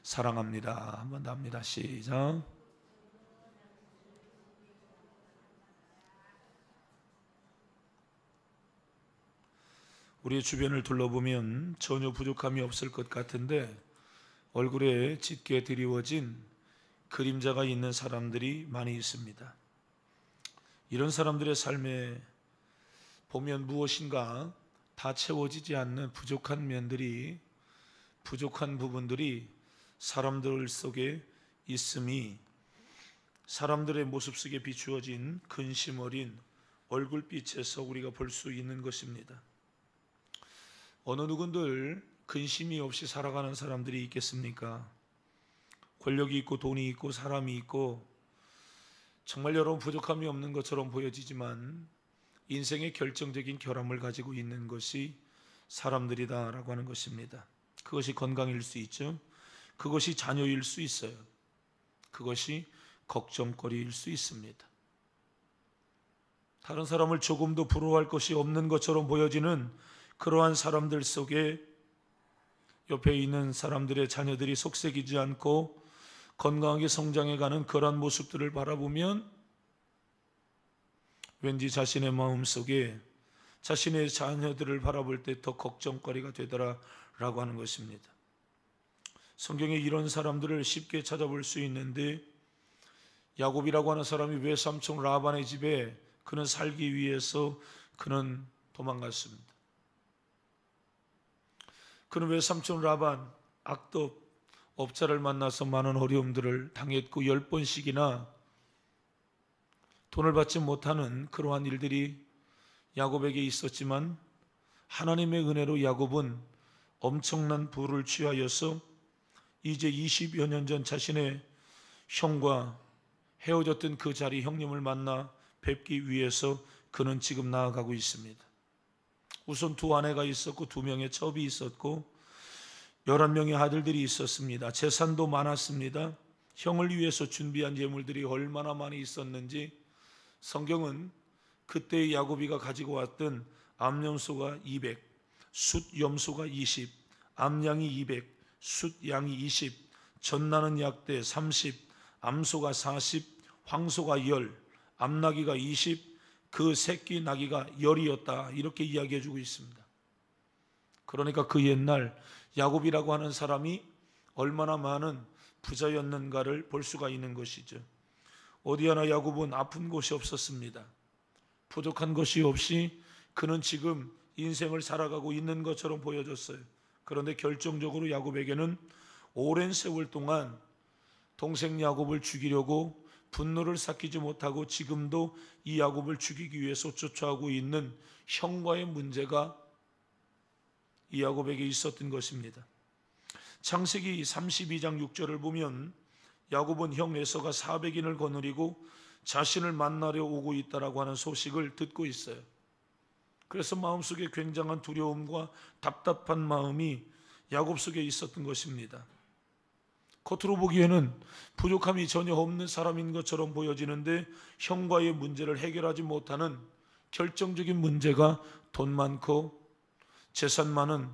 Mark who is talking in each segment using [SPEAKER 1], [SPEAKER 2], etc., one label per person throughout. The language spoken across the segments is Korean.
[SPEAKER 1] 사랑합니다. 한번 더 합니다. 시작. 우리의 주변을 둘러보면 전혀 부족함이 없을 것 같은데 얼굴에 짙게 드리워진 그림자가 있는 사람들이 많이 있습니다. 이런 사람들의 삶에 보면 무엇인가 다 채워지지 않는 부족한 면들이, 부족한 부분들이 사람들 속에 있음이 사람들의 모습 속에 비추어진 근심 어린 얼굴빛에서 우리가 볼 수 있는 것입니다. 어느 누군들 근심이 없이 살아가는 사람들이 있겠습니까? 권력이 있고 돈이 있고 사람이 있고 정말 여러분 부족함이 없는 것처럼 보여지지만 인생의 결정적인 결함을 가지고 있는 것이 사람들이다라고 하는 것입니다. 그것이 건강일 수 있죠. 그것이 자녀일 수 있어요. 그것이 걱정거리일 수 있습니다. 다른 사람을 조금도 부러워할 것이 없는 것처럼 보여지는 그러한 사람들 속에 옆에 있는 사람들의 자녀들이 속색이지 않고 건강하게 성장해가는 그러한 모습들을 바라보면 왠지 자신의 마음속에 자신의 자녀들을 바라볼 때 더 걱정거리가 되더라라고 하는 것입니다. 성경에 이런 사람들을 쉽게 찾아볼 수 있는데 야곱이라고 하는 사람이 외삼촌 라반의 집에 그는 살기 위해서 그는 도망갔습니다. 그는 외삼촌 라반 악덕 업자를 만나서 많은 어려움들을 당했고 10번씩이나 돈을 받지 못하는 그러한 일들이 야곱에게 있었지만 하나님의 은혜로 야곱은 엄청난 부를 취하여서 이제 20여 년 전 자신의 형과 헤어졌던 그 자리 형님을 만나 뵙기 위해서 그는 지금 나아가고 있습니다. 우선 두 아내가 있었고 2명의 첩이 있었고 11명의 아들들이 있었습니다. 재산도 많았습니다. 형을 위해서 준비한 예물들이 얼마나 많이 있었는지 성경은 그때의 야곱이가 가지고 왔던 암염소가 200, 숫염소가 20, 암양이 200, 숫양이 20, 젖나는 약대 30, 암소가 40, 황소가 10, 암나귀가 20, 그 새끼 나귀가 10이었다 이렇게 이야기해 주고 있습니다. 그러니까 그 옛날 야곱이라고 하는 사람이 얼마나 많은 부자였는가를 볼 수가 있는 것이죠. 어디 하나 야곱은 아픈 곳이 없었습니다. 부족한 것이 없이 그는 지금 인생을 살아가고 있는 것처럼 보여졌어요. 그런데 결정적으로 야곱에게는 오랜 세월 동안 동생 야곱을 죽이려고 분노를 삭히지 못하고 지금도 이 야곱을 죽이기 위해서 쫓아오고 있는 형과의 문제가 이 야곱에게 있었던 것입니다. 창세기 32장 6절을 보면 야곱은 형 에서가 400인을 거느리고 자신을 만나려 오고 있다라고 하는 소식을 듣고 있어요. 그래서 마음속에 굉장한 두려움과 답답한 마음이 야곱 속에 있었던 것입니다. 겉으로 보기에는 부족함이 전혀 없는 사람인 것처럼 보여지는데 형과의 문제를 해결하지 못하는 결정적인 문제가 돈 많고 재산 많은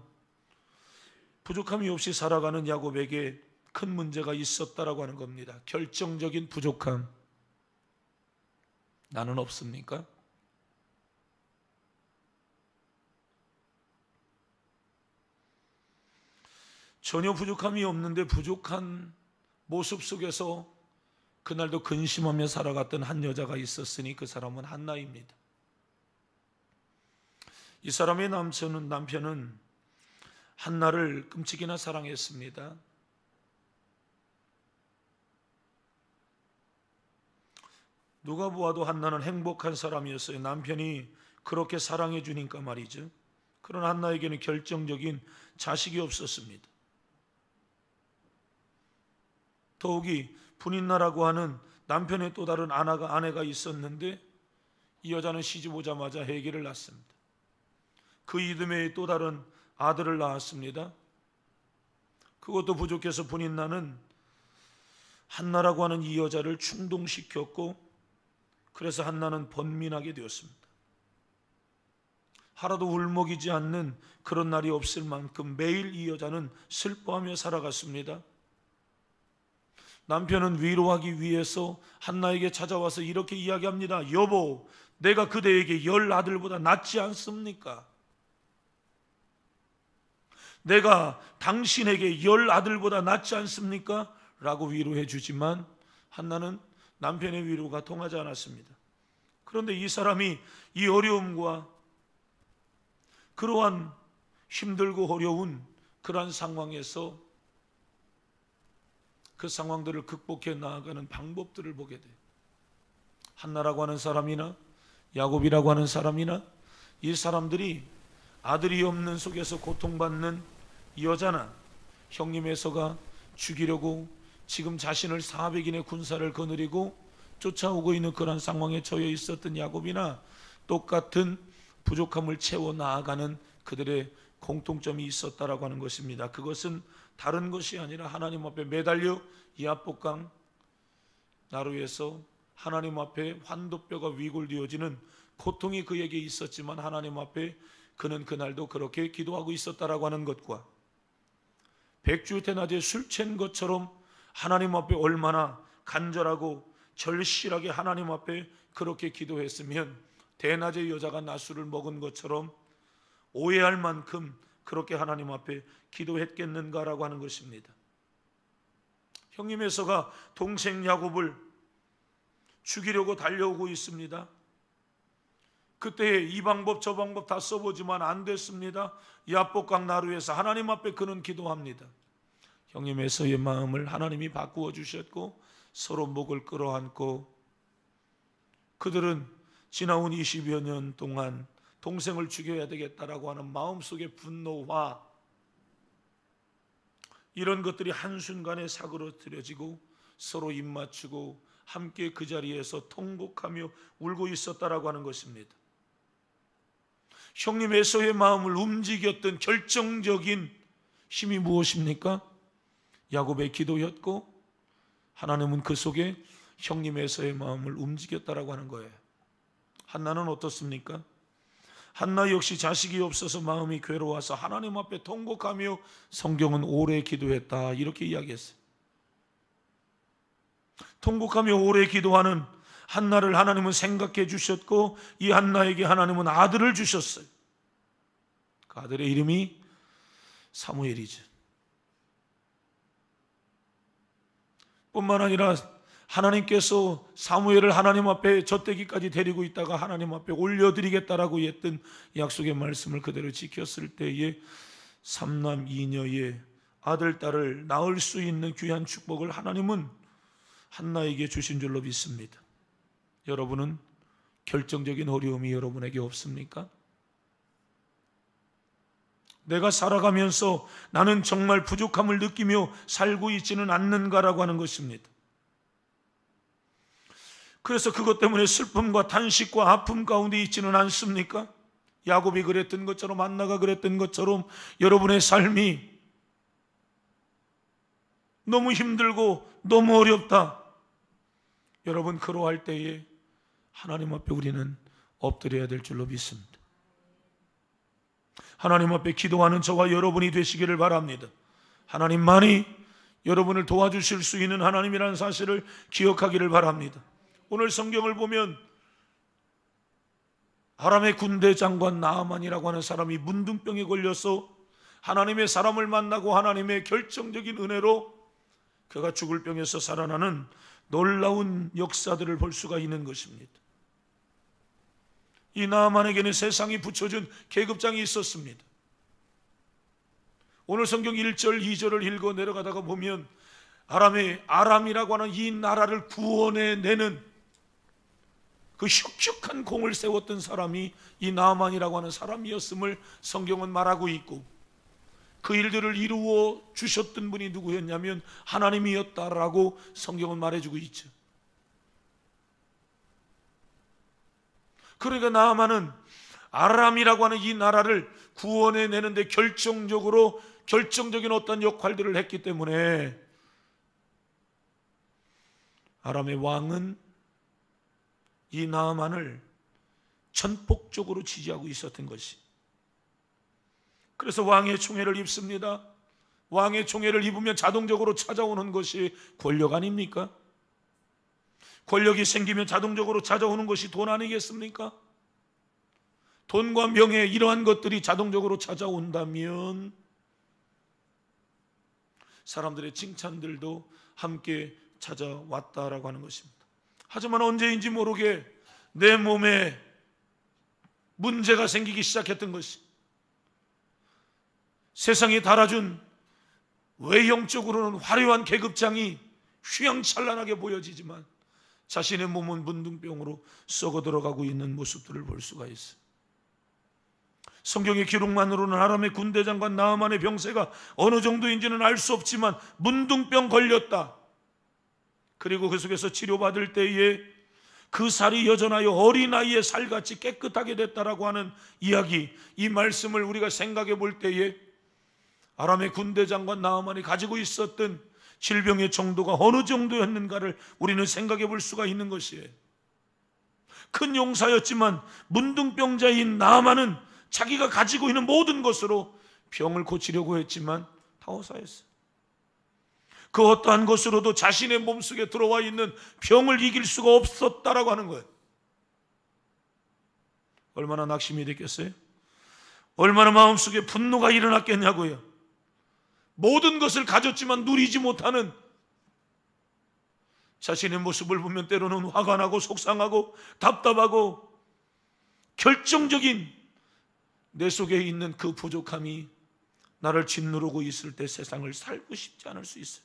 [SPEAKER 1] 부족함이 없이 살아가는 야곱에게 큰 문제가 있었다라고 하는 겁니다. 결정적인 부족함. 나는 없습니까? 전혀 부족함이 없는데 부족한 모습 속에서 그날도 근심하며 살아갔던 한 여자가 있었으니 그 사람은 한나입니다. 이 사람의 남편은 한나를 끔찍이나 사랑했습니다. 누가 보아도 한나는 행복한 사람이었어요. 남편이 그렇게 사랑해 주니까 말이죠. 그러나 한나에게는 결정적인 자식이 없었습니다. 더욱이 분인나라고 하는 남편의 또 다른 아내가 있었는데 이 여자는 시집 오자마자 아기를 낳습니다. 그 이듬해에 또 다른 아들을 낳았습니다. 그것도 부족해서 분인나는 한나라고 하는 이 여자를 충동시켰고 그래서 한나는 번민하게 되었습니다. 하나도 울먹이지 않는 그런 날이 없을 만큼 매일 이 여자는 슬퍼하며 살아갔습니다. 남편은 위로하기 위해서 한나에게 찾아와서 이렇게 이야기합니다. 여보, 내가 그대에게 10 아들보다 낫지 않습니까? 내가 당신에게 10 아들보다 낫지 않습니까? 라고 위로해 주지만 한나는 남편의 위로가 통하지 않았습니다. 그런데 이 사람이 이 어려움과 그러한 힘들고 어려운 그러한 상황에서 그 상황들을 극복해 나아가는 방법들을 보게 돼요. 한나라고 하는 사람이나 야곱이라고 하는 사람이나 이 사람들이 아들이 없는 속에서 고통받는 이 여자나 형님 에서가 죽이려고 지금 자신을 400인의 군사를 거느리고 쫓아오고 있는 그런 상황에 처해 있었던 야곱이나 똑같은 부족함을 채워 나아가는 그들의 공통점이 있었다라고 하는 것입니다. 그것은 다른 것이 아니라 하나님 앞에 매달려 야복강 나루에서 하나님 앞에 환도뼈가 위골되어지는 고통이 그에게 있었지만 하나님 앞에 그는 그날도 그렇게 기도하고 있었다라고 하는 것과 백주 대낮에 술 취한 것처럼 하나님 앞에 얼마나 간절하고 절실하게 하나님 앞에 그렇게 기도했으면 대낮에 여자가 낮술을 먹은 것처럼 오해할 만큼 그렇게 하나님 앞에 기도했겠는가라고 하는 것입니다. 형님 에서가 동생 야곱을 죽이려고 달려오고 있습니다. 그때 이 방법 저 방법 다 써보지만 안 됐습니다. 야복강 나루에서 하나님 앞에 그는 기도합니다. 형님 에서의 마음을 하나님이 바꾸어 주셨고 서로 목을 끌어안고 그들은 지나온 20여 년 동안 동생을 죽여야 되겠다라고 하는 마음속의 분노와 이런 것들이 한순간에 사그러뜨려지고 서로 입맞추고 함께 그 자리에서 통곡하며 울고 있었다라고 하는 것입니다. 형님 에서의 마음을 움직였던 결정적인 힘이 무엇입니까? 야곱의 기도였고 하나님은 그 속에 형님 에서의 마음을 움직였다라고 하는 거예요. 한나는 어떻습니까? 한나 역시 자식이 없어서 마음이 괴로워서 하나님 앞에 통곡하며 성경은 오래 기도했다 이렇게 이야기했어요. 통곡하며 오래 기도하는 한나를 하나님은 생각해 주셨고 이 한나에게 하나님은 아들을 주셨어요. 그 아들의 이름이 사무엘이죠. 뿐만 아니라 하나님께서 사무엘을 하나님 앞에 젖대기까지 데리고 있다가 하나님 앞에 올려드리겠다라고 했던 약속의 말씀을 그대로 지켰을 때에 3남 2녀의 아들, 딸을 낳을 수 있는 귀한 축복을 하나님은 한나에게 주신 줄로 믿습니다. 여러분은 결정적인 어려움이 여러분에게 없습니까? 내가 살아가면서 나는 정말 부족함을 느끼며 살고 있지는 않는가라고 하는 것입니다. 그래서 그것 때문에 슬픔과 탄식과 아픔 가운데 있지는 않습니까? 야곱이 그랬던 것처럼 한나가 그랬던 것처럼 여러분의 삶이 너무 힘들고 너무 어렵다. 여러분 그러할 때에 하나님 앞에 우리는 엎드려야 될 줄로 믿습니다. 하나님 앞에 기도하는 저와 여러분이 되시기를 바랍니다. 하나님만이 여러분을 도와주실 수 있는 하나님이라는 사실을 기억하기를 바랍니다. 오늘 성경을 보면 아람의 군대 장관 나아만이라고 하는 사람이 문둥병에 걸려서 하나님의 사람을 만나고 하나님의 결정적인 은혜로 그가 죽을 병에서 살아나는 놀라운 역사들을 볼 수가 있는 것입니다. 이 나아만에게는 세상이 붙여준 계급장이 있었습니다. 오늘 성경 1절 2절을 읽어 내려가다가 보면 아람이라고 하는 이 나라를 구원해내는 그 흉측한 공을 세웠던 사람이 이 나아만이라고 하는 사람이었음을 성경은 말하고 있고 그 일들을 이루어 주셨던 분이 누구였냐면 하나님이었다라고 성경은 말해주고 있죠. 그러니까 나아만은 아람이라고 하는 이 나라를 구원해내는데 결정적인 어떤 역할들을 했기 때문에 아람의 왕은 이 나아만을 전폭적으로 지지하고 있었던 것이 그래서 왕의 총애를 입습니다. 왕의 총애를 입으면 자동적으로 찾아오는 것이 권력 아닙니까? 권력이 생기면 자동적으로 찾아오는 것이 돈 아니겠습니까? 돈과 명예, 이러한 것들이 자동적으로 찾아온다면 사람들의 칭찬들도 함께 찾아왔다라고 하는 것입니다. 하지만 언제인지 모르게 내 몸에 문제가 생기기 시작했던 것이, 세상이 달아준 외형적으로는 화려한 계급장이 휘황찬란하게 보여지지만 자신의 몸은 문둥병으로 썩어 들어가고 있는 모습들을 볼 수가 있어요. 성경의 기록만으로는 아람의 군대장관 나아만의 병세가 어느 정도인지는 알 수 없지만 문둥병 걸렸다. 그리고 그 속에서 치료받을 때에 그 살이 여전하여 어린아이의 살같이 깨끗하게 됐다라고 하는 이야기, 이 말씀을 우리가 생각해 볼 때에 아람의 군대장관 나아만이 가지고 있었던 질병의 정도가 어느 정도였는가를 우리는 생각해 볼 수가 있는 것이에요. 큰 용사였지만 문둥병자인 나아만은 자기가 가지고 있는 모든 것으로 병을 고치려고 했지만 다 허사했어요. 그 어떠한 것으로도 자신의 몸속에 들어와 있는 병을 이길 수가 없었다라고 하는 거예요. 얼마나 낙심이 됐겠어요? 얼마나 마음속에 분노가 일어났겠냐고요. 모든 것을 가졌지만 누리지 못하는 자신의 모습을 보면 때로는 화가 나고 속상하고 답답하고 결정적인 내 속에 있는 그 부족함이 나를 짓누르고 있을 때 세상을 살고 싶지 않을 수 있어요.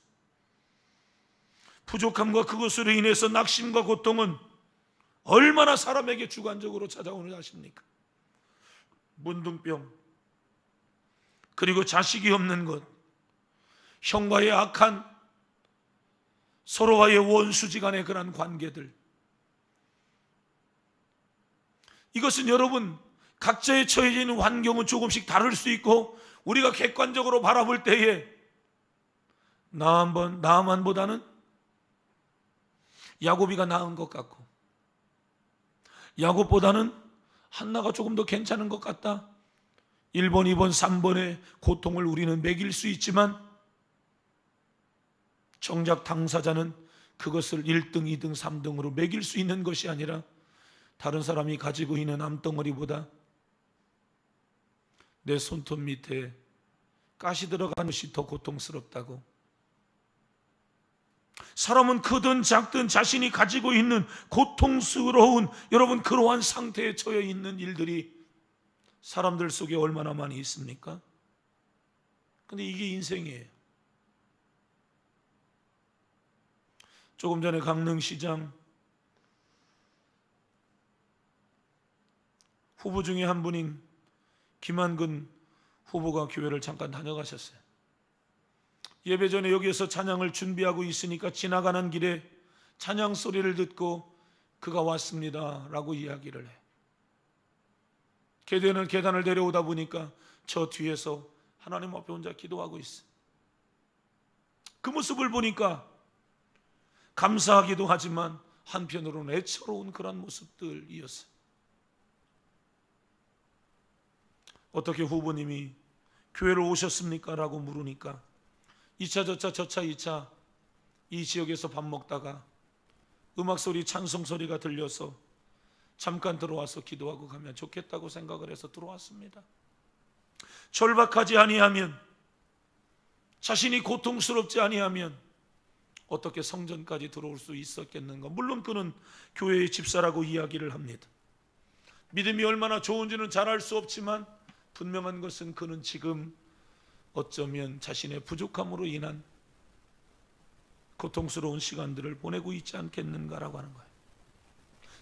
[SPEAKER 1] 부족함과 그것으로 인해서 낙심과 고통은 얼마나 사람에게 주관적으로 찾아오는지 아십니까? 문둥병, 그리고 자식이 없는 것, 형과의 악한 서로와의 원수지간의 그런 관계들, 이것은 여러분 각자의 처해져 있는 환경은 조금씩 다를 수 있고 우리가 객관적으로 바라볼 때에 나아만보다는 야곱이가 나은 것 같고 야곱보다는 한나가 조금 더 괜찮은 것 같다. 1번, 2번, 3번의 고통을 우리는 매길 수 있지만 정작 당사자는 그것을 1등, 2등, 3등으로 매길 수 있는 것이 아니라 다른 사람이 가지고 있는 암덩어리보다 내 손톱 밑에 가시 들어간 것이 더 고통스럽다고. 사람은 크든 작든 자신이 가지고 있는 고통스러운, 여러분 그러한 상태에 처해 있는 일들이 사람들 속에 얼마나 많이 있습니까? 근데 이게 인생이에요. 조금 전에 강릉시장 후보 중에 한 분인 김한근 후보가 교회를 잠깐 다녀가셨어요. 예배 전에 여기에서 찬양을 준비하고 있으니까 지나가는 길에 찬양 소리를 듣고 그가 왔습니다 라고 이야기를 해. 계단을 내려오다 보니까 저 뒤에서 하나님 앞에 혼자 기도하고 있어. 그 모습을 보니까 감사하기도 하지만 한편으로는 애처로운 그런 모습들이었어요. 어떻게 후보님이 교회를 오셨습니까? 라고 물으니까 2차 저차 2차 이 지역에서 밥 먹다가 음악소리 찬송소리가 들려서 잠깐 들어와서 기도하고 가면 좋겠다고 생각을 해서 들어왔습니다. 절박하지 아니하면, 자신이 고통스럽지 아니하면 어떻게 성전까지 들어올 수 있었겠는가. 물론 그는 교회의 집사라고 이야기를 합니다. 믿음이 얼마나 좋은지는 잘 알 수 없지만 분명한 것은 그는 지금 어쩌면 자신의 부족함으로 인한 고통스러운 시간들을 보내고 있지 않겠는가라고 하는 거예요.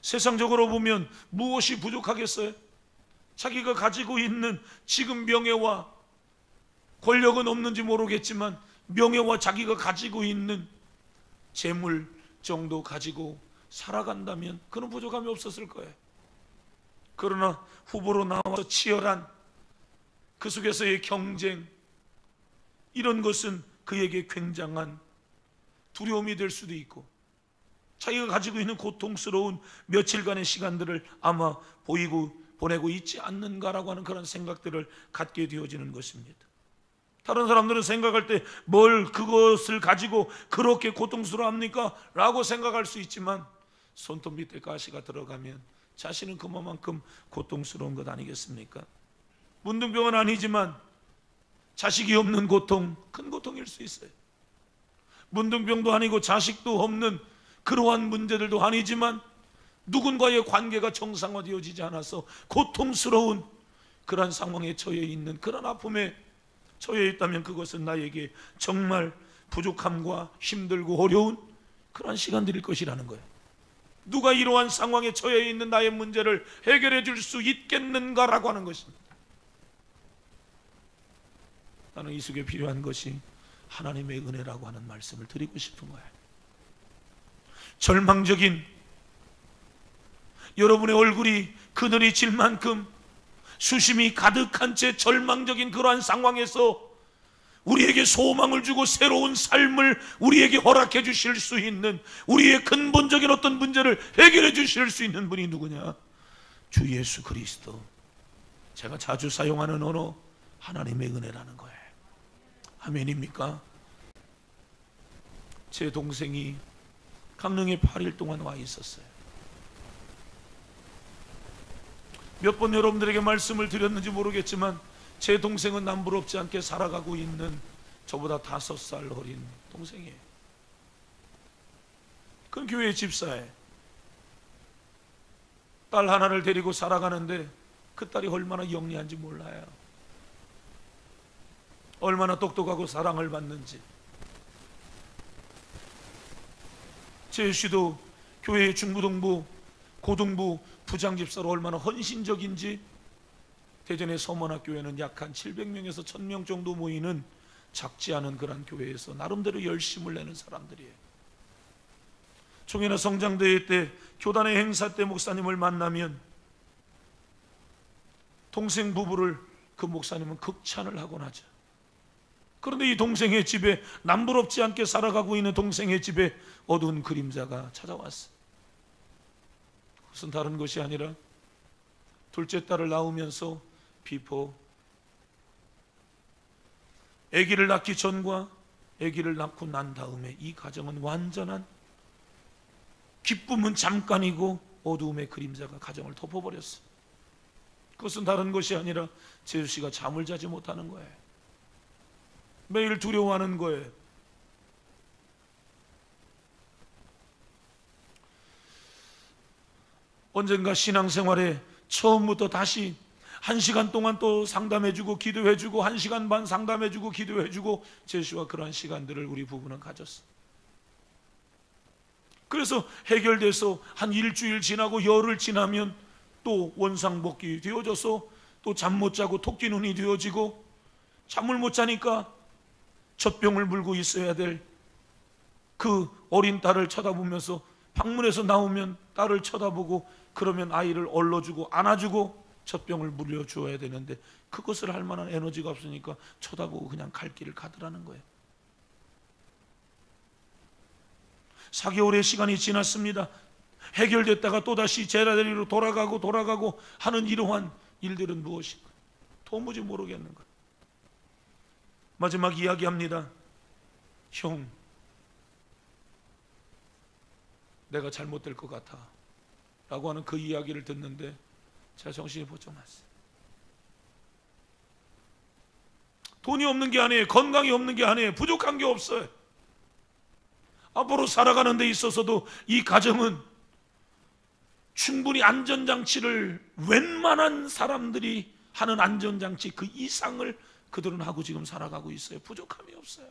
[SPEAKER 1] 세상적으로 보면 무엇이 부족하겠어요? 자기가 가지고 있는 지금 명예와 권력은 없는지 모르겠지만 명예와 자기가 가지고 있는 재물 정도 가지고 살아간다면 그는 부족함이 없었을 거예요. 그러나 후보로 나와서 치열한 그 속에서의 경쟁, 이런 것은 그에게 굉장한 두려움이 될 수도 있고 자기가 가지고 있는 고통스러운 며칠간의 시간들을 아마 보이고 보내고 있지 않는가라고 하는 그런 생각들을 갖게 되어지는 것입니다. 다른 사람들은 생각할 때 뭘 그것을 가지고 그렇게 고통스러워합니까? 라고 생각할 수 있지만 손톱 밑에 가시가 들어가면 자신은 그만큼 고통스러운 것 아니겠습니까? 문둥병은 아니지만 자식이 없는 고통, 큰 고통일 수 있어요. 문둥병도 아니고 자식도 없는 그러한 문제들도 아니지만 누군가의 관계가 정상화되어지지 않아서 고통스러운 그러한 상황에 처해 있는, 그런 아픔에 처해 있다면 그것은 나에게 정말 부족함과 힘들고 어려운 그러한 시간들일 것이라는 거예요. 누가 이러한 상황에 처해 있는 나의 문제를 해결해 줄 수 있겠는가라고 하는 것입니다. 나는 이 속에 필요한 것이 하나님의 은혜라고 하는 말씀을 드리고 싶은 거예요. 절망적인, 여러분의 얼굴이 그늘이 질 만큼 수심이 가득한 채 절망적인 그러한 상황에서 우리에게 소망을 주고 새로운 삶을 우리에게 허락해 주실 수 있는, 우리의 근본적인 어떤 문제를 해결해 주실 수 있는 분이 누구냐? 주 예수 그리스도. 제가 자주 사용하는 언어, 하나님의 은혜라는 거예요. 아멘입니까? 제 동생이 강릉에 8일 동안 와 있었어요. 몇 번 여러분들에게 말씀을 드렸는지 모르겠지만 제 동생은 남부럽지 않게 살아가고 있는 저보다 5살 어린 동생이에요. 그 교회 집사에 딸 하나를 데리고 살아가는데 그 딸이 얼마나 영리한지 몰라요. 얼마나 똑똑하고 사랑을 받는지. 제 씨도 교회의 중부동부, 고등부 부장집사로 얼마나 헌신적인지. 대전의 서문학교에는 약 한 700명에서 1000명 정도 모이는 작지 않은 그런 교회에서 나름대로 열심을 내는 사람들이에요. 총회나 성장대회 때, 교단의 행사 때 목사님을 만나면 동생 부부를 그 목사님은 극찬을 하곤 하죠. 그런데 이 동생의 집에, 남부럽지 않게 살아가고 있는 동생의 집에 어두운 그림자가 찾아왔어요. 그것은 다른 것이 아니라 둘째 딸을 낳으면서 비포, 아기를 낳기 전과 아기를 낳고 난 다음에 이 가정은 완전한, 기쁨은 잠깐이고 어두움의 그림자가 가정을 덮어버렸어요. 그것은 다른 것이 아니라 재수 씨가 잠을 자지 못하는 거예요. 매일 두려워하는 거예요. 언젠가 신앙생활에 처음부터 다시 1시간 동안 또 상담해주고 기도해주고 1시간 반 상담해주고 기도해주고 제수와 그러한 시간들을 우리 부부는 가졌어. 그래서 해결돼서 한 일주일 지나고 열흘 지나면 또 원상복귀 되어져서 또 잠 못 자고 토끼 눈이 되어지고, 잠을 못 자니까 젖병을 물고 있어야 될 그 어린 딸을 쳐다보면서 방문에서 나오면 딸을 쳐다보고, 그러면 아이를 얼러주고 안아주고 젖병을 물려주어야 되는데 그것을 할 만한 에너지가 없으니까 쳐다보고 그냥 갈 길을 가더라는 거예요. 4개월의 시간이 지났습니다. 해결됐다가 또다시 제자리로 돌아가고 하는 이러한 일들은 무엇인가? 도무지 모르겠는 거예요. 마지막 이야기합니다. 형, 내가 잘못될 것 같아 라고 하는 그 이야기를 듣는데 제가 정신이 번쩍 났어요. 돈이 없는 게 아니에요. 건강이 없는 게 아니에요. 부족한 게 없어요. 앞으로 살아가는 데 있어서도 이 가정은 충분히 안전장치를, 웬만한 사람들이 하는 안전장치 그 이상을 그들은 하고 지금 살아가고 있어요. 부족함이 없어요.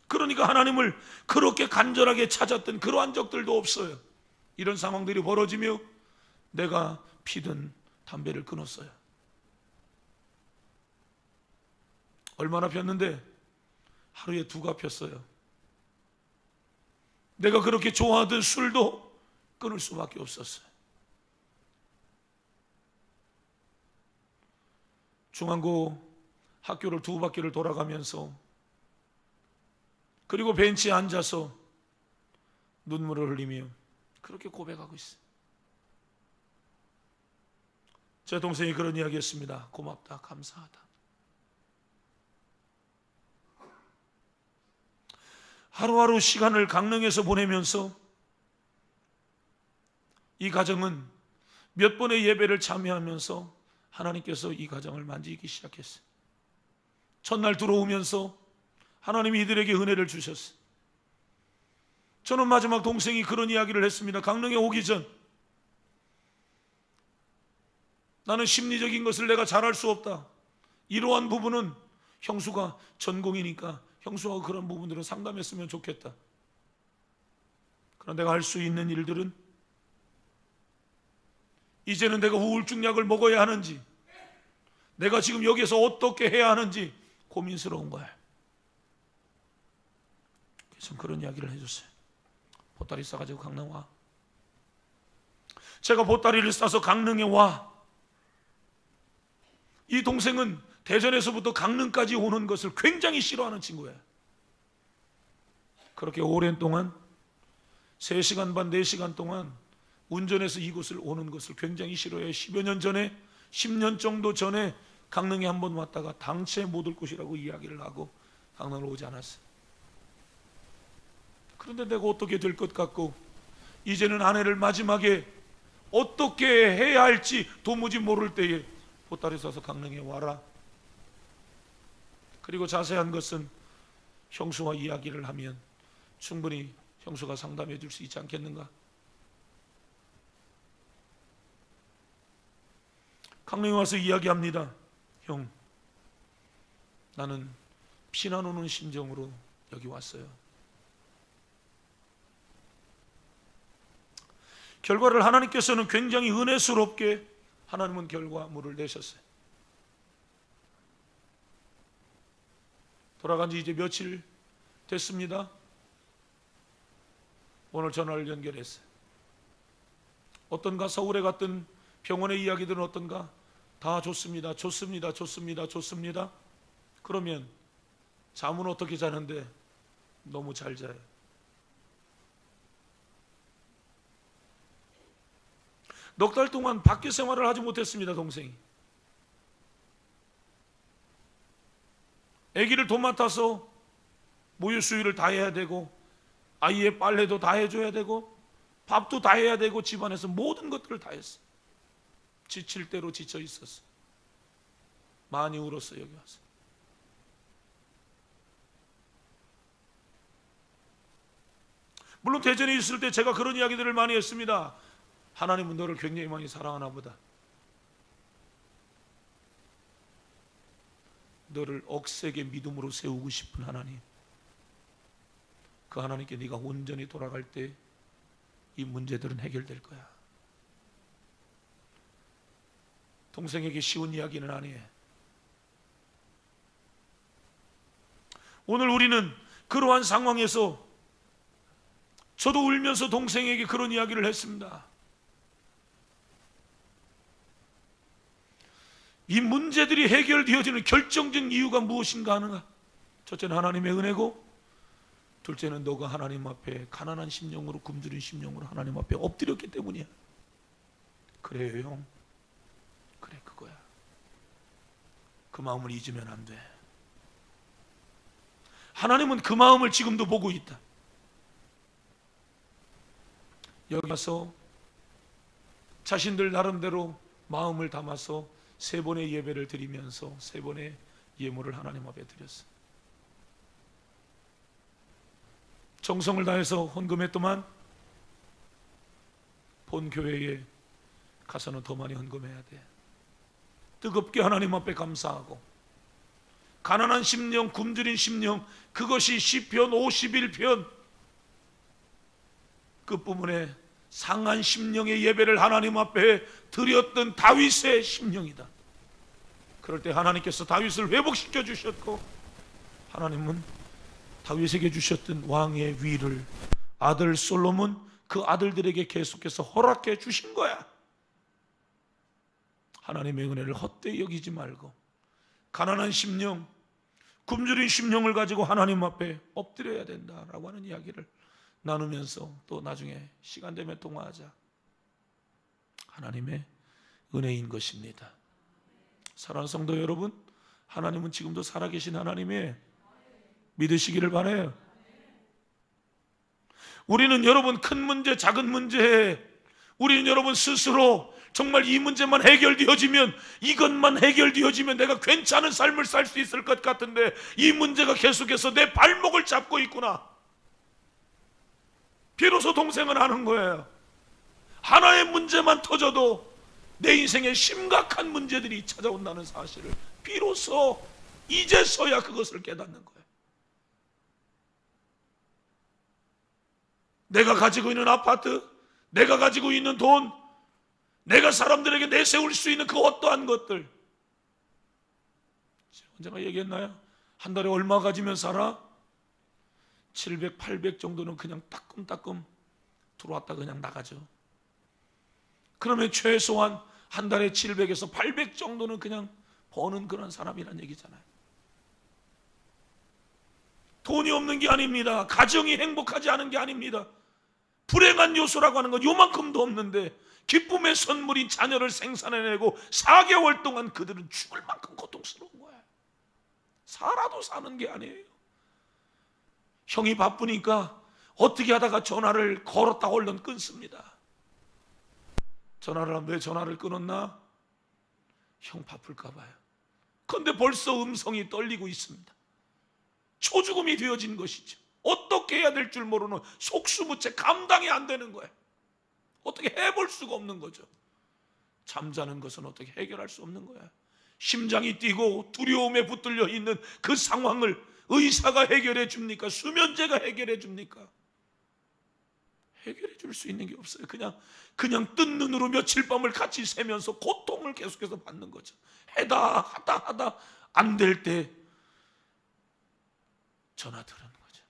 [SPEAKER 1] 그러니까 하나님을 그렇게 간절하게 찾았던 그러한 적들도 없어요. 이런 상황들이 벌어지며 내가 피든 담배를 끊었어요. 얼마나 폈는데 하루에 2가 폈어요. 내가 그렇게 좋아하던 술도 끊을 수밖에 없었어요. 중앙고 학교를 2바퀴를 돌아가면서, 그리고 벤치에 앉아서 눈물을 흘리며 그렇게 고백하고 있어요. 제 동생이 그런 이야기 했습니다. 고맙다, 감사하다. 하루하루 시간을 강릉에서 보내면서 이 가정은 몇 번의 예배를 참여하면서 하나님께서 이 가정을 만지기 시작했어요. 첫날 들어오면서 하나님이 이들에게 은혜를 주셨어요. 저는 마지막 동생이 그런 이야기를 했습니다. 강릉에 오기 전 나는 심리적인 것을 내가 잘할 수 없다. 이러한 부분은 형수가 전공이니까 형수하고 그런 부분들은 상담했으면 좋겠다. 그러나 내가 할 수 있는 일들은 이제는 내가 우울증 약을 먹어야 하는지, 내가 지금 여기서 어떻게 해야 하는지 고민스러운 거야. 그래서 그런 이야기를 해줬어요. 보따리 싸가지고 강릉 와. 제가 보따리를 싸서 강릉에 와. 이 동생은 대전에서부터 강릉까지 오는 것을 굉장히 싫어하는 친구예요. 그렇게 오랜 동안 3시간 반, 4시간 동안 운전해서 이곳을 오는 것을 굉장히 싫어해요. 10여 년 전에, 10년 정도 전에 강릉에 한번 왔다가 당최 못 올 곳이라고 이야기를 하고 강릉을 오지 않았어요. 그런데 내가 어떻게 될 것 같고 이제는 아내를 마지막에 어떻게 해야 할지 도무지 모를 때에 보따리 싸서 강릉에 와라. 그리고 자세한 것은 형수와 이야기를 하면 충분히 형수가 상담해 줄 수 있지 않겠는가? 강릉에 와서 이야기합니다. 형, 나는 피난 오는 심정으로 여기 왔어요. 결과를 하나님께서는 굉장히 은혜스럽게 하나님은 결과물을 내셨어요. 돌아간 지 이제 며칠 됐습니다. 오늘 전화를 연결했어요. 어떤가? 서울에 갔던 병원의 이야기들은 어떤가? 다 좋습니다. 좋습니다. 좋습니다. 좋습니다. 그러면 잠은 어떻게 자는데? 너무 잘 자요. 넉 달 동안 밖에 생활을 하지 못했습니다. 동생이 아기를 도맡아서 모유 수유를 다 해야 되고 아이의 빨래도 다 해줘야 되고 밥도 다 해야 되고 집안에서 모든 것들을 다 했어. 지칠 대로 지쳐 있었어. 많이 울었어. 여기 와서. 물론 대전에 있을 때 제가 그런 이야기들을 많이 했습니다. 하나님은 너를 굉장히 많이 사랑하나 보다. 너를 억세게 믿음으로 세우고 싶은 하나님. 그 하나님께 네가 온전히 돌아갈 때 이 문제들은 해결될 거야. 동생에게 쉬운 이야기는 아니에요. 오늘 우리는 그러한 상황에서 저도 울면서 동생에게 그런 이야기를 했습니다. 이 문제들이 해결되어지는 결정적인 이유가 무엇인가 하는가? 첫째는 하나님의 은혜고, 둘째는 너가 하나님 앞에 가난한 심령으로, 굶주린 심령으로 하나님 앞에 엎드렸기 때문이야. 그래요, 형. 그래, 그거야. 그 마음을 잊으면 안 돼. 하나님은 그 마음을 지금도 보고 있다. 여기 와서 자신들 나름대로 마음을 담아서 3번의 예배를 드리면서 3번의 예물을 하나님 앞에 드렸어. 정성을 다해서 헌금했더만 본 교회에 가서는 더 많이 헌금해야 돼. 뜨겁게 하나님 앞에 감사하고, 가난한 심령, 굶주린 심령, 그것이 시편 51편 끝부분에 상한 심령의 예배를 하나님 앞에 드렸던 다윗의 심령이다. 그럴 때 하나님께서 다윗을 회복시켜 주셨고, 하나님은 다윗에게 주셨던 왕의 위를 아들 솔로몬, 그 아들들에게 계속해서 허락해 주신 거야. 하나님의 은혜를 헛되이 여기지 말고 가난한 심령, 굶주린 심령을 가지고 하나님 앞에 엎드려야 된다라고 하는 이야기를 나누면서 또 나중에 시간 되면 통화하자. 하나님의 은혜인 것입니다. 사랑하는 성도 여러분, 하나님은 지금도 살아계신 하나님이에요. 믿으시기를 바라요. 우리는 여러분 큰 문제, 작은 문제에 우리는 여러분 스스로 정말 이 문제만 해결되어지면, 이것만 해결되어지면 내가 괜찮은 삶을 살 수 있을 것 같은데 이 문제가 계속해서 내 발목을 잡고 있구나. 비로소 동생은 아는 거예요. 하나의 문제만 터져도 내 인생에 심각한 문제들이 찾아온다는 사실을 비로소 이제서야 그것을 깨닫는 거예요. 내가 가지고 있는 아파트, 내가 가지고 있는 돈, 내가 사람들에게 내세울 수 있는 그 어떠한 것들, 언제가 얘기했나요? 한 달에 얼마 가지면 살아? 700, 800 정도는 그냥 따끔따끔 들어왔다 그냥 나가죠. 그러면 최소한 한 달에 700에서 800 정도는 그냥 버는 그런 사람이란 얘기잖아요. 돈이 없는 게 아닙니다. 가정이 행복하지 않은 게 아닙니다. 불행한 요소라고 하는 건 요만큼도 없는데 기쁨의 선물인 자녀를 생산해내고 4개월 동안 그들은 죽을 만큼 고통스러운 거예요. 살아도 사는 게 아니에요. 형이 바쁘니까 어떻게 하다가 전화를 걸었다 얼른 끊습니다. 전화를 하면 왜 전화를 끊었나? 형 바쁠까 봐요. 그런데 벌써 음성이 떨리고 있습니다. 초죽음이 되어진 것이죠. 어떻게 해야 될 줄 모르는 속수무책, 감당이 안 되는 거예요. 어떻게 해볼 수가 없는 거죠. 잠자는 것은 어떻게 해결할 수 없는 거야. 심장이 뛰고 두려움에 붙들려 있는 그 상황을 의사가 해결해 줍니까? 수면제가 해결해 줍니까? 해결해 줄 수 있는 게 없어요. 그냥 뜬 눈으로 며칠 밤을 같이 새면서 고통을 계속해서 받는 거죠. 하다 안 될 때 전화 드는 거죠.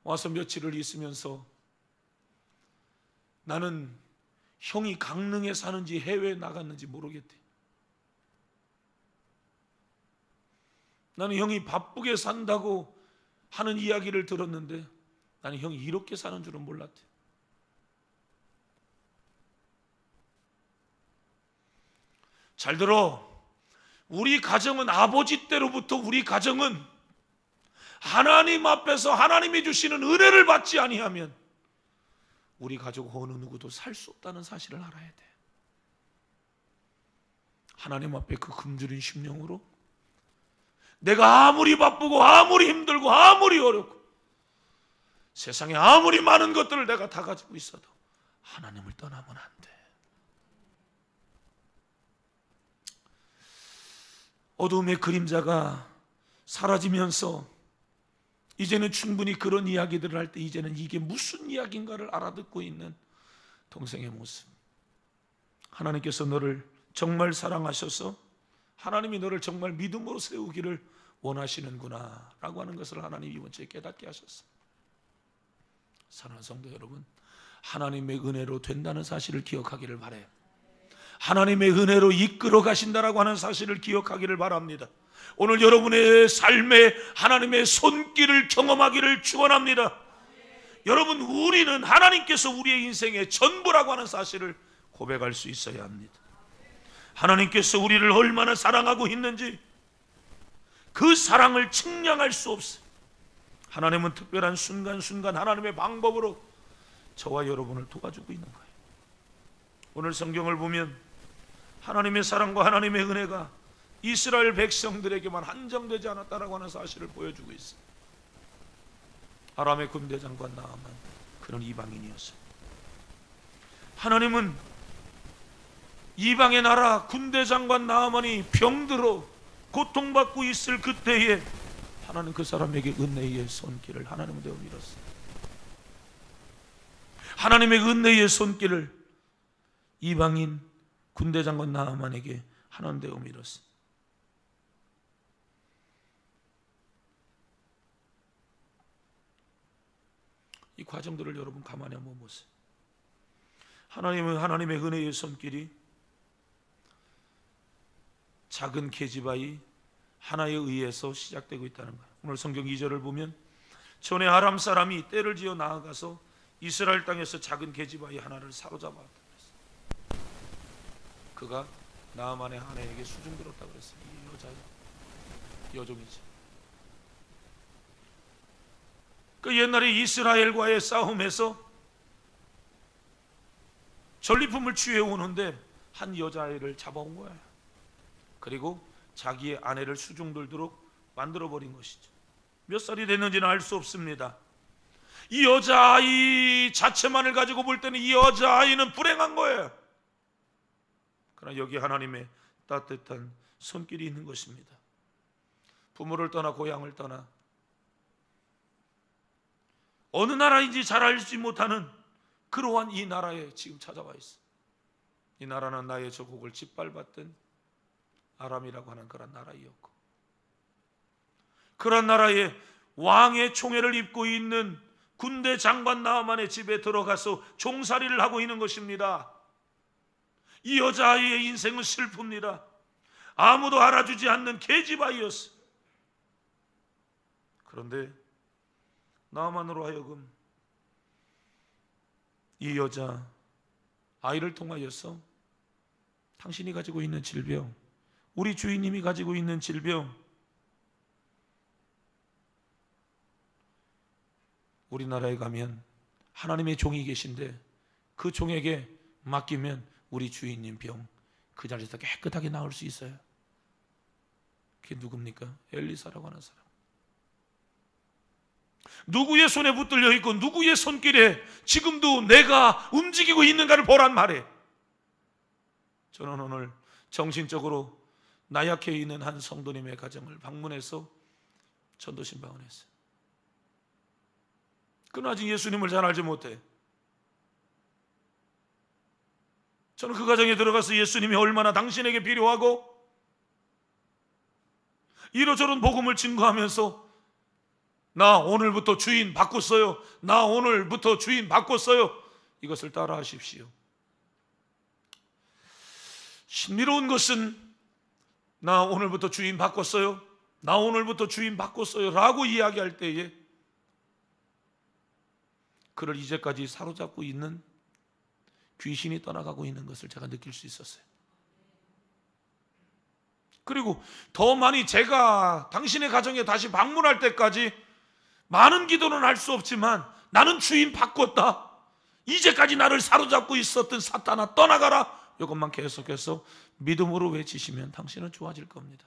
[SPEAKER 1] 와서 며칠을 있으면서 나는 형이 강릉에 사는지 해외에 나갔는지 모르겠대. 나는 형이 바쁘게 산다고 하는 이야기를 들었는데 나는 형이 이렇게 사는 줄은 몰랐대. 잘 들어. 우리 가정은 아버지 때로부터 우리 가정은 하나님 앞에서 하나님이 주시는 은혜를 받지 아니하면 우리 가족 어느 누구도 살 수 없다는 사실을 알아야 돼. 하나님 앞에 그 굶주린 심령으로 내가 아무리 바쁘고 아무리 힘들고 아무리 어렵고 세상에 아무리 많은 것들을 내가 다 가지고 있어도 하나님을 떠나면 안 돼. 어두움의 그림자가 사라지면서 이제는 충분히 그런 이야기들을 할 때 이제는 이게 무슨 이야기인가를 알아듣고 있는 동생의 모습. 하나님께서 너를 정말 사랑하셔서 하나님이 너를 정말 믿음으로 세우기를 원하시는구나 라고 하는 것을 하나님이 이번 주에 깨닫게 하셨어요. 사랑하는 성도 여러분, 하나님의 은혜로 된다는 사실을 기억하기를 바라요. 하나님의 은혜로 이끌어 가신다라고 하는 사실을 기억하기를 바랍니다. 오늘 여러분의 삶에 하나님의 손길을 경험하기를 축원합니다. 여러분, 우리는 하나님께서 우리의 인생의 전부라고 하는 사실을 고백할 수 있어야 합니다. 하나님께서 우리를 얼마나 사랑하고 있는지 그 사랑을 측량할 수 없어요. 하나님은 특별한 순간순간 하나님의 방법으로 저와 여러분을 도와주고 있는 거예요. 오늘 성경을 보면 하나님의 사랑과 하나님의 은혜가 이스라엘 백성들에게만 한정되지 않았다라고 하는 사실을 보여주고 있어요. 아람의 군대장관 나아만, 그는 이방인이었어요. 하나님은 이방의 나라 군대장관 나아만이 병들어 고통받고 있을 그때에 하나님 그 사람에게 은혜의 손길을 하나님은 대어 밀었어요. 하나님의 은혜의 손길을 이방인 군대장관 나아만에게 하나님 대어 밀었어요. 이 과정들을 여러분 가만히 한번 보세요. 하나님은 하나님의 은혜의 손길이 작은 계집아이 하나에 의해서 시작되고 있다는 거예요. 오늘 성경 2절을 보면 전에 아람 사람이 떼를 지어 나아가서 이스라엘 땅에서 작은 계집아이 하나를 사로잡았다 그랬어요. 그가 나아만의 아내에게 수중 들었다 그랬어요. 이 여자 여종이지. 그 옛날에 이스라엘과의 싸움에서 전리품을 취해 오는데 한 여자아이를 잡아온 거예요. 그리고 자기의 아내를 수중 들도록 만들어버린 것이죠. 몇 살이 됐는지는 알 수 없습니다. 이 여자아이 자체만을 가지고 볼 때는 이 여자아이는 불행한 거예요. 그러나 여기 하나님의 따뜻한 손길이 있는 것입니다. 부모를 떠나 고향을 떠나 어느 나라인지 잘 알지 못하는 그러한 이 나라에 지금 찾아와 있어. 이 나라는 나의 조국을 짓밟았던 아람이라고 하는 그런 나라였고, 그런 나라의 왕의 총애를 입고 있는 군대 장관 나아만의 집에 들어가서 종살이를 하고 있는 것입니다. 이 여자아이의 인생은 슬픕니다. 아무도 알아주지 않는 계집아이였어. 그런데 나아만으로 하여금 이 여자 아이를 통하여서 당신이 가지고 있는 질병, 우리 주인님이 가지고 있는 질병, 우리나라에 가면 하나님의 종이 계신데 그 종에게 맡기면 우리 주인님 병 그 자리에서 깨끗하게 나을 수 있어요. 그게 누굽니까? 엘리사라고 하는 사람. 누구의 손에 붙들려 있고 누구의 손길에 지금도 내가 움직이고 있는가를 보란 말이에요. 저는 오늘 정신적으로 나약해 있는 한 성도님의 가정을 방문해서 전도 신방을 했어요. 그는 아직 예수님을 잘 알지 못해. 저는 그 가정에 들어가서 예수님이 얼마나 당신에게 필요하고 이러저런 복음을 증거하면서 나 오늘부터 주인 바꿨어요, 나 오늘부터 주인 바꿨어요, 이것을 따라 하십시오. 신비로운 것은 나 오늘부터 주인 바꿨어요, 나 오늘부터 주인 바꿨어요 라고 이야기할 때에 그를 이제까지 사로잡고 있는 귀신이 떠나가고 있는 것을 제가 느낄 수 있었어요. 그리고 더 많이 제가 당신의 가정에 다시 방문할 때까지 많은 기도는 할 수 없지만 나는 주인 바꿨다, 이제까지 나를 사로잡고 있었던 사탄아 떠나가라, 이것만 계속해서 믿음으로 외치시면 당신은 좋아질 겁니다.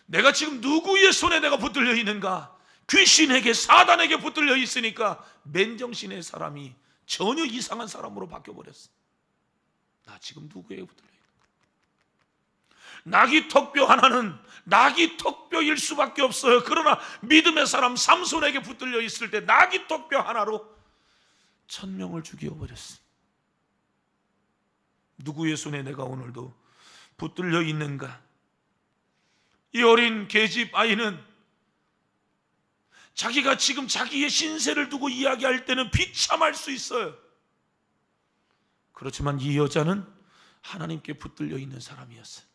[SPEAKER 1] 내가 지금 누구의 손에 내가 붙들려 있는가? 귀신에게, 사단에게 붙들려 있으니까 맨정신의 사람이 전혀 이상한 사람으로 바뀌어버렸어. 나 지금 누구에게 붙들려 있는가? 낙이 턱뼈 하나는 낙이 턱뼈일 수밖에 없어요. 그러나 믿음의 사람 삼손에게 붙들려 있을 때 낙이 턱뼈 하나로 1000명을 죽여버렸어. 누구의 손에 내가 오늘도 붙들려 있는가? 이 어린 계집 아이는 자기가 지금 자기의 신세를 두고 이야기할 때는 비참할 수 있어요. 그렇지만 이 여자는 하나님께 붙들려 있는 사람이었어요.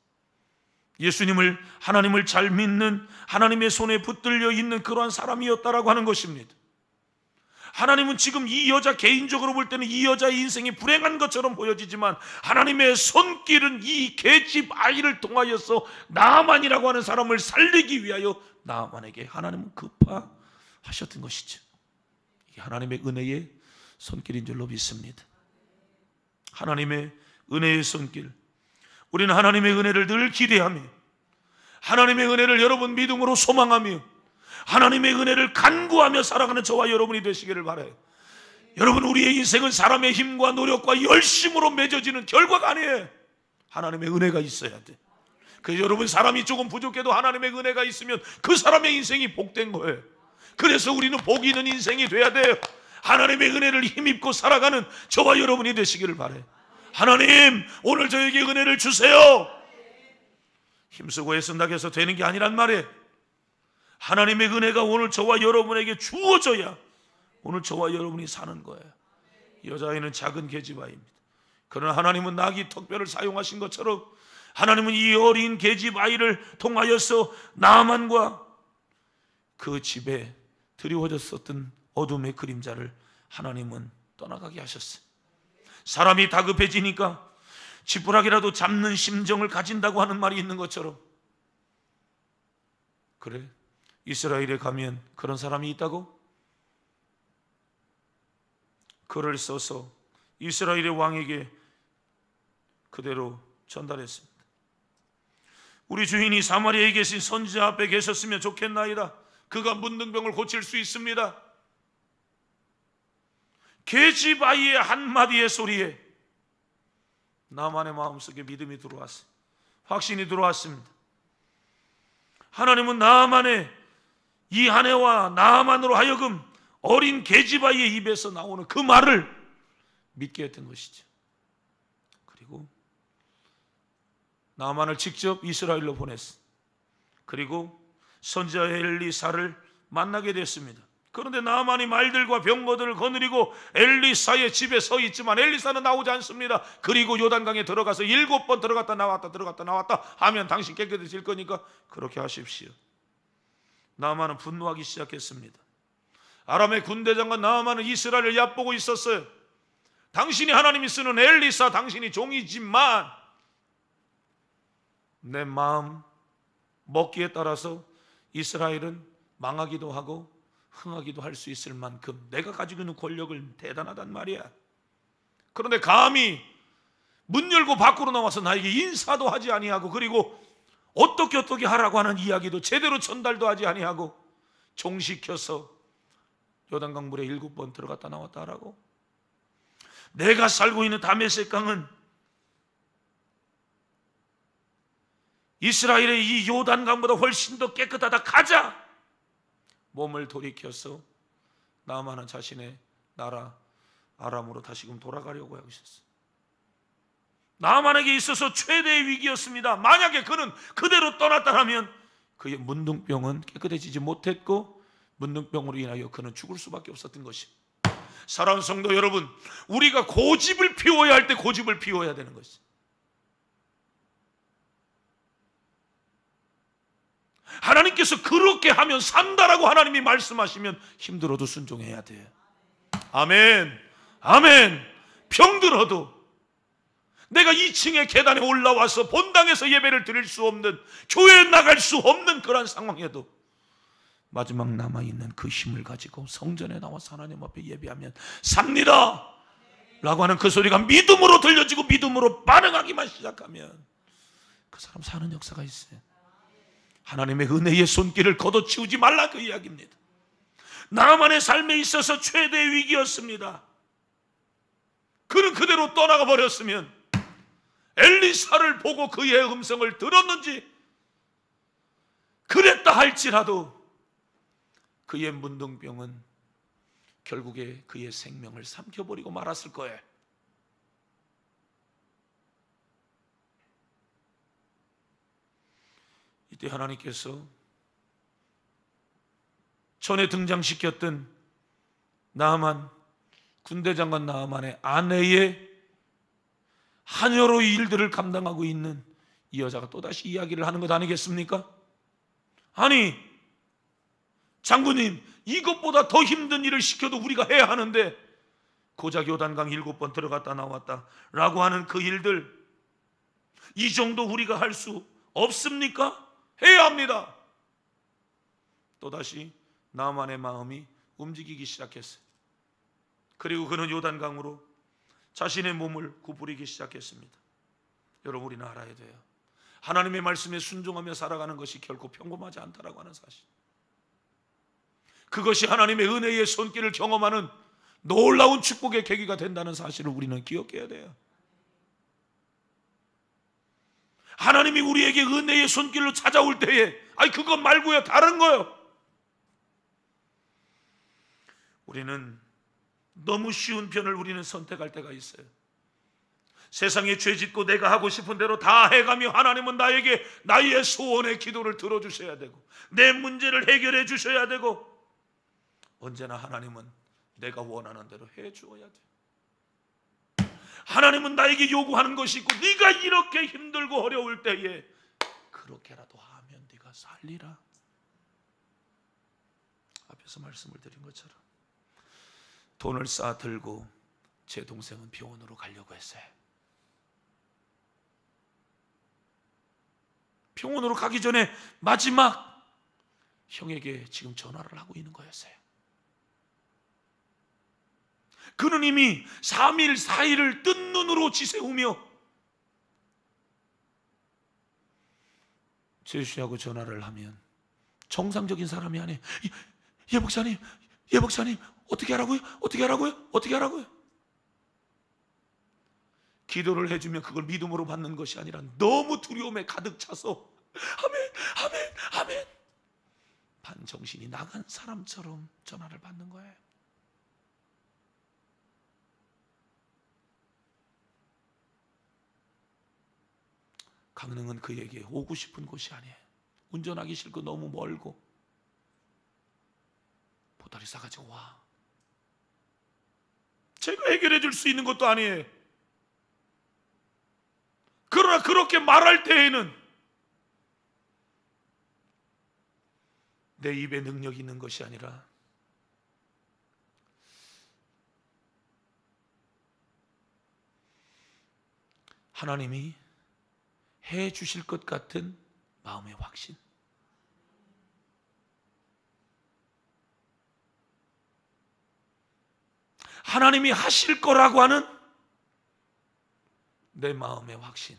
[SPEAKER 1] 예수님을, 하나님을 잘 믿는, 하나님의 손에 붙들려 있는 그러한 사람이었다라고 하는 것입니다. 하나님은 지금 이 여자 개인적으로 볼 때는 이 여자의 인생이 불행한 것처럼 보여지지만 하나님의 손길은 이 계집 아이를 통하여서 나아만이라고 하는 사람을 살리기 위하여 나아만에게 하나님은 급파하셨던 것이죠. 이게 하나님의 은혜의 손길인 줄로 믿습니다. 하나님의 은혜의 손길, 우리는 하나님의 은혜를 늘 기대하며 하나님의 은혜를 여러분 믿음으로 소망하며 하나님의 은혜를 간구하며 살아가는 저와 여러분이 되시기를 바라요. 여러분, 우리의 인생은 사람의 힘과 노력과 열심으로 맺어지는 결과가 아니에요. 하나님의 은혜가 있어야 돼. 그래서 여러분, 사람이 조금 부족해도 하나님의 은혜가 있으면 그 사람의 인생이 복된 거예요. 그래서 우리는 복 있는 인생이 돼야 돼요. 하나님의 은혜를 힘입고 살아가는 저와 여러분이 되시기를 바라요. 하나님, 오늘 저에게 은혜를 주세요. 힘쓰고 애쓴다고 해서 되는 게 아니란 말이에요. 하나님의 은혜가 오늘 저와 여러분에게 주어져야 오늘 저와 여러분이 사는 거예요. 여자아이는 작은 계집아이입니다. 그러나 하나님은 낙이 턱뼈를 사용하신 것처럼 하나님은 이 어린 계집 아이를 통하여서 나아만과 그 집에 드리워졌었던 어둠의 그림자를 하나님은 떠나가게 하셨어요. 사람이 다급해지니까 지푸라기라도 잡는 심정을 가진다고 하는 말이 있는 것처럼, 그래, 이스라엘에 가면 그런 사람이 있다고? 글을 써서 이스라엘의 왕에게 그대로 전달했습니다. 우리 주인이 사마리아에 계신 선지자 앞에 계셨으면 좋겠나이다. 그가 문둥병을 고칠 수 있습니다. 계집 아이의 한마디의 소리에 나만의 마음속에 믿음이 들어왔어요. 확신이 들어왔습니다. 하나님은 나만의 이 아내와 나만으로 하여금 어린 계집 아이의 입에서 나오는 그 말을 믿게 했던 것이죠. 그리고 나만을 직접 이스라엘로 보냈어요. 그리고 선지자 엘리사를 만나게 됐습니다. 그런데 나만이 말들과 병거들을 거느리고 엘리사의 집에 서 있지만 엘리사는 나오지 않습니다. 그리고 요단강에 들어가서 7번 들어갔다 나왔다 하면 당신 깨끗해질 거니까 그렇게 하십시오. 나만은 분노하기 시작했습니다. 아람의 군대장관 나만은 이스라엘을 얕보고 있었어요. 당신이 하나님이 쓰는 엘리사, 당신이 종이지만 내 마음 먹기에 따라서 이스라엘은 망하기도 하고 흥하기도 할 수 있을 만큼 내가 가지고 있는 권력을 대단하단 말이야. 그런데 감히 문 열고 밖으로 나와서 나에게 인사도 하지 아니하고, 그리고 어떻게 하라고 하는 이야기도 제대로 전달도 하지 아니하고 종시켜서 요단강 물에 7번 들어갔다 나왔다 하라고? 내가 살고 있는 다메섹 강은 이스라엘의 이 요단강보다 훨씬 더 깨끗하다. 가자! 몸을 돌이켜서 나아만은 자신의 나라 아람으로 다시금 돌아가려고 하고 있었어요. 나아만에게 있어서 최대의 위기였습니다. 만약에 그는 그대로 떠났다면 그의 문둥병은 깨끗해지지 못했고 문둥병으로 인하여 그는 죽을 수밖에 없었던 것이. 사랑하는 성도 여러분, 우리가 고집을 피워야 할 때 고집을 피워야 되는 것이. 하나님께서 그렇게 하면 산다라고 하나님이 말씀하시면 힘들어도 순종해야 돼요. 아멘, 아멘. 병들어도 내가 2층의 계단에 올라와서 본당에서 예배를 드릴 수 없는, 교회에 나갈 수 없는 그런 상황에도 마지막 남아있는 그 힘을 가지고 성전에 나와서 하나님 앞에 예배하면 삽니다 라고 하는 그 소리가 믿음으로 들려지고 믿음으로 반응하기만 시작하면 그 사람 사는 역사가 있어요. 하나님의 은혜의 손길을 걷어치우지 말라, 그 이야기입니다. 나만의 삶에 있어서 최대의 위기였습니다. 그는 그대로 떠나가 버렸으면 엘리사를 보고 그의 음성을 들었는지, 그랬다 할지라도 그의 문둥병은 결국에 그의 생명을 삼켜버리고 말았을 거예요. 이때 하나님께서 전에 등장시켰던 나아만, 군대장관 나아만의 아내의 한 여러 일들을 감당하고 있는 이 여자가 또다시 이야기를 하는 것 아니겠습니까? 아니, 장군님, 이것보다 더 힘든 일을 시켜도 우리가 해야 하는데 고작 요단강 7번 들어갔다 나왔다 라고 하는 그 일들, 이 정도 우리가 할 수 없습니까? 해야 합니다. 또다시 나아만의 마음이 움직이기 시작했어요. 그리고 그는 요단강으로 자신의 몸을 구부리기 시작했습니다. 여러분, 우리는 알아야 돼요. 하나님의 말씀에 순종하며 살아가는 것이 결코 평범하지 않다라고 하는 사실, 그것이 하나님의 은혜의 손길을 경험하는 놀라운 축복의 계기가 된다는 사실을 우리는 기억해야 돼요. 하나님이 우리에게 은혜의 손길로 찾아올 때에, 아니 그것 말고요, 다른 거요, 우리는 너무 쉬운 편을 우리는 선택할 때가 있어요. 세상에 죄짓고 내가 하고 싶은 대로 다 해가며 하나님은 나에게 나의 소원의 기도를 들어주셔야 되고 내 문제를 해결해 주셔야 되고, 언제나 하나님은 내가 원하는 대로 해 주어야 돼. 하나님은 나에게 요구하는 것이 있고 네가 이렇게 힘들고 어려울 때에 그렇게라도 하면 네가 살리라. 앞에서 말씀을 드린 것처럼 돈을 쌓아 들고 제 동생은 병원으로 가려고 했어요. 병원으로 가기 전에 마지막 형에게 지금 전화를 하고 있는 거였어요. 그는 이미 3일 4일을 뜬 눈으로 지새우며 제수하고 전화를 하면 정상적인 사람이 아니에요. 예 목사님, 예 목사님, 어떻게 하라고요? 어떻게 하라고요? 어떻게 하라고요? 기도를 해주면 그걸 믿음으로 받는 것이 아니라 너무 두려움에 가득 차서 아멘, 아멘, 아멘, 반정신이 나간 사람처럼 전화를 받는 거예요. 강릉은 그에게 오고 싶은 곳이 아니에요. 운전하기 싫고 너무 멀고 보따리 싸가지고 와. 제가 해결해 줄 수 있는 것도 아니에요. 그러나 그렇게 말할 때에는 내 입에 능력이 있는 것이 아니라 하나님이 해 주실 것 같은 마음의 확신. 하나님이 하실 거라고 하는 내 마음의 확신.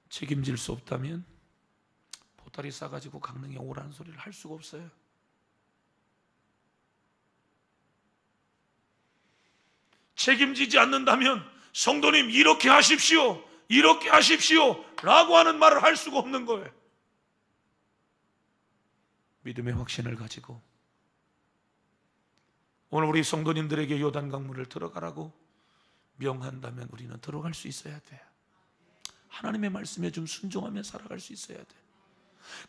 [SPEAKER 1] 책임질 수 없다면 보따리 싸가지고 강릉에 오라는 소리를 할 수가 없어요. 책임지지 않는다면 성도님 이렇게 하십시오, 이렇게 하십시오 라고 하는 말을 할 수가 없는 거예요. 믿음의 확신을 가지고 오늘 우리 성도님들에게 요단 강물을 들어가라고 명한다면 우리는 들어갈 수 있어야 돼요. 하나님의 말씀에 좀 순종하며 살아갈 수 있어야 돼요.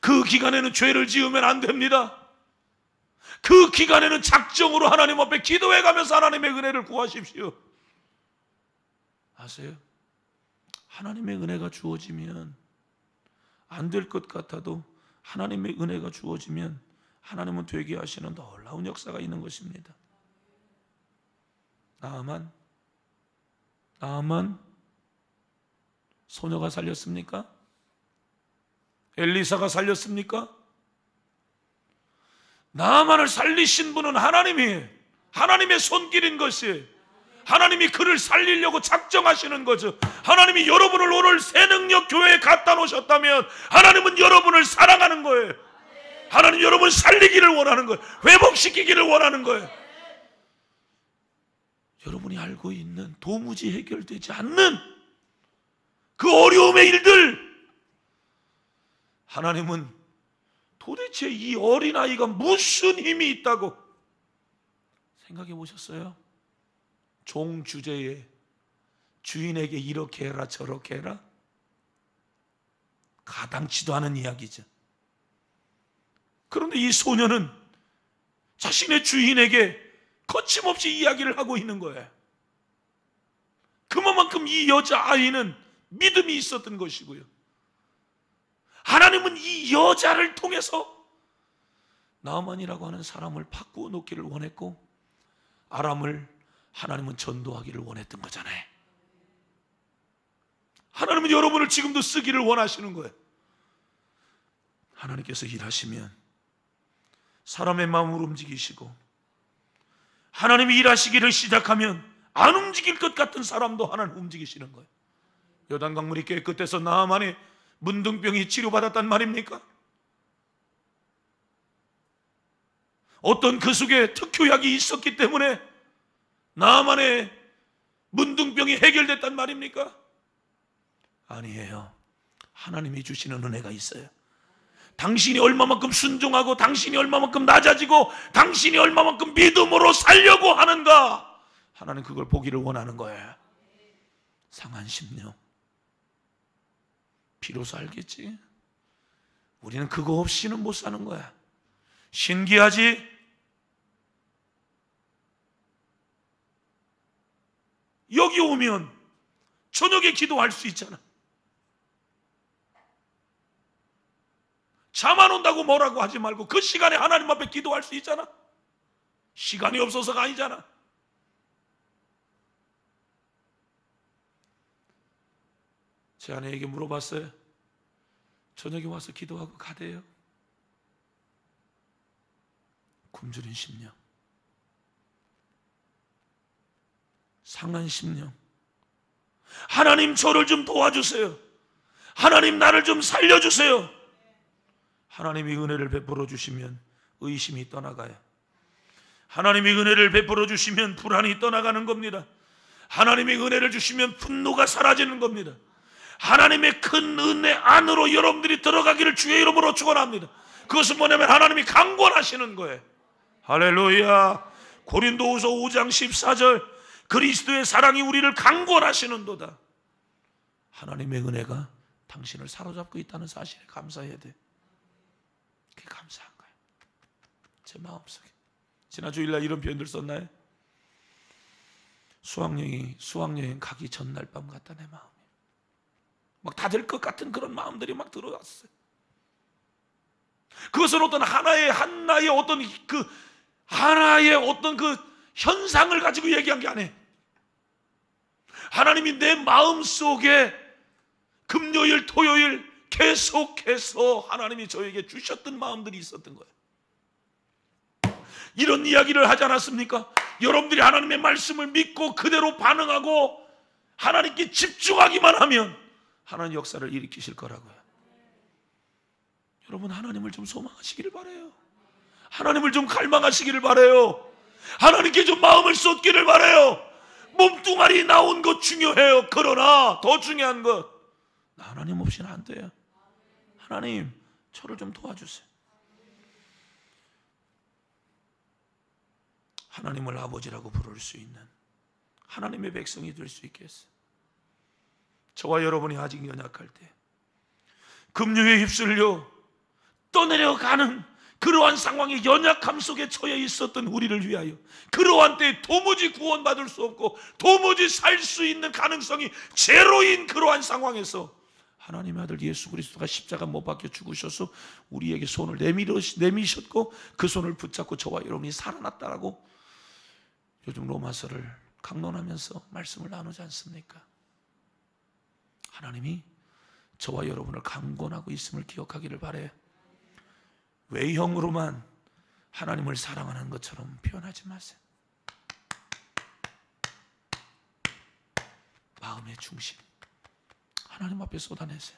[SPEAKER 1] 그 기간에는 죄를 지으면 안 됩니다. 그 기간에는 작정으로 하나님 앞에 기도해 가면서 하나님의 은혜를 구하십시오. 아세요? 하나님의 은혜가 주어지면 안 될 것 같아도 하나님의 은혜가 주어지면 하나님은 되게 하시는 놀라운 역사가 있는 것입니다. 나아만 소녀가 살렸습니까? 엘리사가 살렸습니까? 나아만을 살리신 분은 하나님이에요. 하나님의 손길인 것이, 하나님이 그를 살리려고 작정하시는 거죠. 하나님이 여러분을 오늘 새능력 교회에 갖다 놓으셨다면 하나님은 여러분을 사랑하는 거예요. 하나님 여러분 살리기를 원하는 거예요. 회복시키기를 원하는 거예요. 여러분이 알고 있는 도무지 해결되지 않는 그 어려움의 일들, 하나님은 도대체 이 어린아이가 무슨 힘이 있다고 생각해 보셨어요? 종 주제에 주인에게 이렇게 해라 저렇게 해라, 가당치도 않은 이야기죠. 그런데 이 소녀는 자신의 주인에게 거침없이 이야기를 하고 있는 거예요. 그만큼 이 여자아이는 믿음이 있었던 것이고요. 하나님은 이 여자를 통해서 나아만이라고 하는 사람을 바꾸어 놓기를 원했고 아람을 하나님은 전도하기를 원했던 거잖아요. 하나님은 여러분을 지금도 쓰기를 원하시는 거예요. 하나님께서 일하시면 사람의 마음을 움직이시고 하나님이 일하시기를 시작하면 안 움직일 것 같은 사람도 하나님 움직이시는 거예요. 요단강물이 깨끗해서 나아만의 문둥병이 치료받았단 말입니까? 어떤 그 속에 특효약이 있었기 때문에 나아만의 문둥병이 해결됐단 말입니까? 아니에요. 하나님이 주시는 은혜가 있어요. 당신이 얼마만큼 순종하고 당신이 얼마만큼 낮아지고 당신이 얼마만큼 믿음으로 살려고 하는가, 하나님 그걸 보기를 원하는 거예요. 상한 심령 비로소 알겠지? 우리는 그거 없이는 못 사는 거야. 신기하지? 여기 오면 저녁에 기도할 수 있잖아. 잠 안 온다고 뭐라고 하지 말고 그 시간에 하나님 앞에 기도할 수 있잖아. 시간이 없어서가 아니잖아. 제 아내에게 물어봤어요. 저녁에 와서 기도하고 가대요. 굶주린 심령, 상한 심령, 하나님 저를 좀 도와주세요. 하나님 나를 좀 살려주세요. 하나님이 은혜를 베풀어 주시면 의심이 떠나가요. 하나님이 은혜를 베풀어 주시면 불안이 떠나가는 겁니다. 하나님이 은혜를 주시면 분노가 사라지는 겁니다. 하나님의 큰 은혜 안으로 여러분들이 들어가기를 주의 이름으로 축원합니다. 그것은 뭐냐면 하나님이 강권하시는 거예요. 할렐루야. 고린도후서 5장 14절 그리스도의 사랑이 우리를 강권하시는도다. 하나님의 은혜가 당신을 사로잡고 있다는 사실에 감사해야 돼. 그게 감사한 거예요. 제 마음속에. 지난 주일날 이런 표현들 썼나요? 수학여행 가기 전날 밤 같다 내 마음이. 막 다 될 것 같은 그런 마음들이 막 들어왔어요. 그것은 어떤 하나의 어떤 그 현상을 가지고 얘기한 게 아니에요. 하나님이 내 마음 속에 금요일, 토요일 계속해서 하나님이 저에게 주셨던 마음들이 있었던 거예요. 이런 이야기를 하지 않았습니까? 여러분들이 하나님의 말씀을 믿고 그대로 반응하고 하나님께 집중하기만 하면 하나님 역사를 일으키실 거라고요. 여러분 하나님을 좀 소망하시기를 바라요. 하나님을 좀 갈망하시기를 바라요. 하나님께 좀 마음을 쏟기를 바라요. 몸뚱아리 나온 것 중요해요. 그러나 더 중요한 것, 하나님 없이는 안 돼요. 하나님 저를 좀 도와주세요. 하나님을 아버지라고 부를 수 있는 하나님의 백성이 될 수 있게 했어요. 저와 여러분이 아직 연약할 때 급류에 휩쓸려 떠내려가는 그러한 상황의 연약함 속에 처해 있었던 우리를 위하여 그러한 때에 도무지 구원받을 수 없고 도무지 살 수 있는 가능성이 제로인 그러한 상황에서 하나님의 아들 예수 그리스도가 십자가 못 박혀 죽으셔서 우리에게 손을 내미셨고 그 손을 붙잡고 저와 여러분이 살아났다라고 요즘 로마서를 강론하면서 말씀을 나누지 않습니까? 하나님이 저와 여러분을 강권하고 있음을 기억하기를 바라요. 외형으로만 하나님을 사랑하는 것처럼 표현하지 마세요. 마음의 중심 하나님 앞에 쏟아내세요.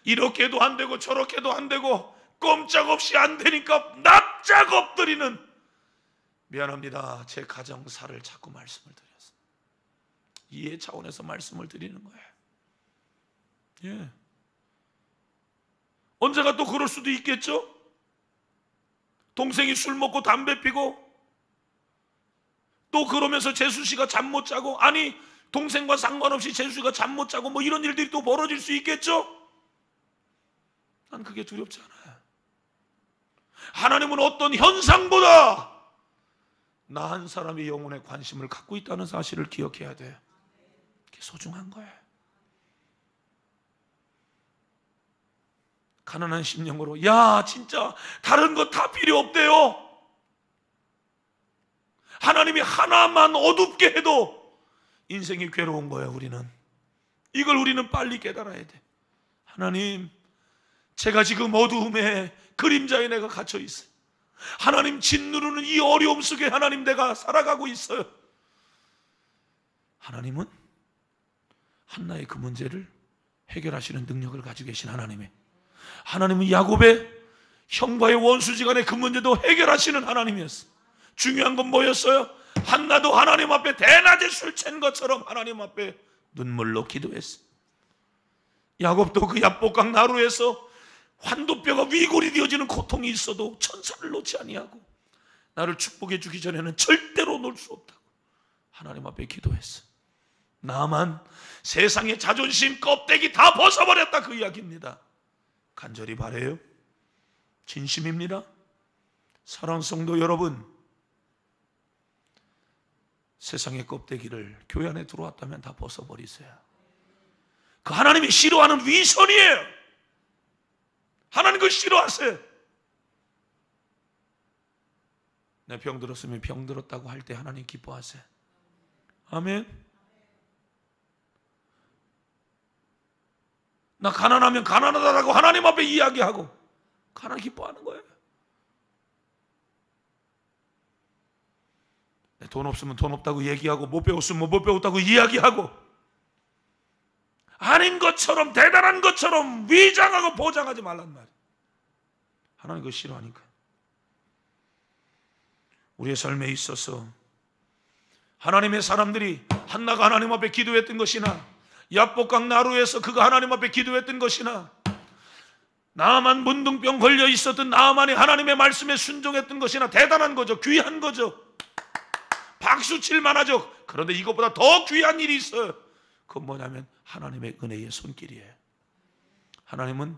[SPEAKER 1] 이렇게도 안 되고 저렇게도 안 되고 꼼짝없이 안 되니까 납작 엎드리는, 미안합니다, 제 가정사를 자꾸 말씀을 드렸어요. 이해 차원에서 말씀을 드리는 거예요. 예. 언제가 또 그럴 수도 있겠죠? 동생이 술 먹고 담배 피고 또 그러면서 재수씨가 잠 못 자고, 아니 동생과 상관없이 재수씨가 잠 못 자고 뭐 이런 일들이 또 벌어질 수 있겠죠? 난 그게 두렵지 않아요. 하나님은 어떤 현상보다 나 한 사람의 영혼에 관심을 갖고 있다는 사실을 기억해야 돼요. 그게 소중한 거예요. 가난한 심령으로 야 진짜 다른 거 다 필요 없대요. 하나님이 하나만 어둡게 해도 인생이 괴로운 거예요. 이걸 우리는 빨리 깨달아야 돼. 하나님, 제가 지금 어두움에 그림자에 내가 갇혀 있어요. 하나님, 짓누르는 이 어려움 속에 하나님 내가 살아가고 있어요. 하나님은 한나의 그 문제를 해결하시는 능력을 가지고 계신 하나님은 야곱의 형과의 원수지간의 그 문제도 해결하시는 하나님이었어요. 중요한 건 뭐였어요? 한나도 하나님 앞에 대낮에 술 취한 것처럼 하나님 앞에 눈물로 기도했어요. 야곱도 그 야복강 나루에서 환도뼈가 위골이 되어지는 고통이 있어도 천사를 놓지 아니하고 나를 축복해 주기 전에는 절대로 놓을 수 없다고 하나님 앞에 기도했어요. 나만 세상의 자존심 껍데기 다 벗어버렸다, 그 이야기입니다. 간절히 바라요. 진심입니다. 사랑하는 성도 여러분, 세상의 껍데기를 교회 안에 들어왔다면 다 벗어버리세요. 그 하나님이 싫어하는 위선이에요. 하나님 그걸 싫어하세요. 내 병 들었으면 병 들었다고 할 때 하나님 기뻐하세요. 아멘. 나 가난하면 가난하다라고 하나님 앞에 이야기하고 하나님 기뻐하는 거예요. 돈 없으면 돈 없다고 얘기하고 못 배웠으면 못 배웠다고 이야기하고 아닌 것처럼 대단한 것처럼 위장하고 보장하지 말란 말이에요. 하나님 그거 싫어하니까. 우리의 삶에 있어서 하나님의 사람들이 한나가 하나님 앞에 기도했던 것이나 야복강 나루에서 그가 하나님 앞에 기도했던 것이나 나아만 문둥병 걸려 있었던 나아만이 하나님의 말씀에 순종했던 것이나 대단한 거죠. 귀한 거죠. 박수 칠 만하죠. 그런데 이것보다 더 귀한 일이 있어요. 그건 뭐냐면 하나님의 은혜의 손길이에요. 하나님은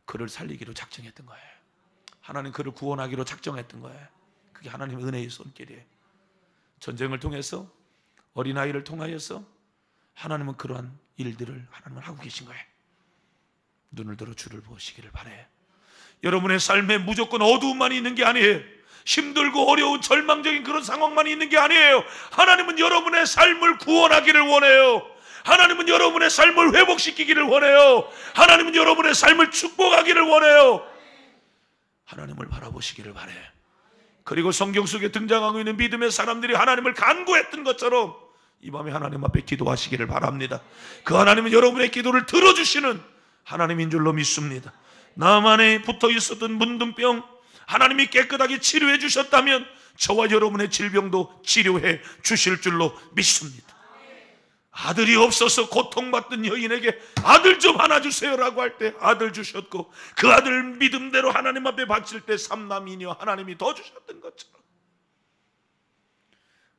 [SPEAKER 1] 그를 살리기로 작정했던 거예요. 하나님 그를 구원하기로 작정했던 거예요. 그게 하나님의 은혜의 손길이에요. 전쟁을 통해서 어린아이를 통하여서 하나님은 그러한 일들을 하나님은 하고 계신 거예요. 눈을 들어 주를 보시기를 바라요. 여러분의 삶에 무조건 어두움만 있는 게 아니에요. 힘들고 어려운 절망적인 그런 상황만 있는 게 아니에요. 하나님은 여러분의 삶을 구원하기를 원해요. 하나님은 여러분의 삶을 회복시키기를 원해요. 하나님은 여러분의 삶을 축복하기를 원해요. 하나님을 바라보시기를 바라요. 그리고 성경 속에 등장하고 있는 믿음의 사람들이 하나님을 간구했던 것처럼 이 밤에 하나님 앞에 기도하시기를 바랍니다. 그 하나님은 여러분의 기도를 들어주시는 하나님인 줄로 믿습니다. 나만에 붙어 있었던 문둥병 하나님이 깨끗하게 치료해 주셨다면 저와 여러분의 질병도 치료해 주실 줄로 믿습니다. 아들이 없어서 고통받던 여인에게 아들 좀 하나 주세요라고 할 때 아들 주셨고 그 아들 믿음대로 하나님 앞에 바칠 때 삼남이녀 하나님이 더 주셨던 것처럼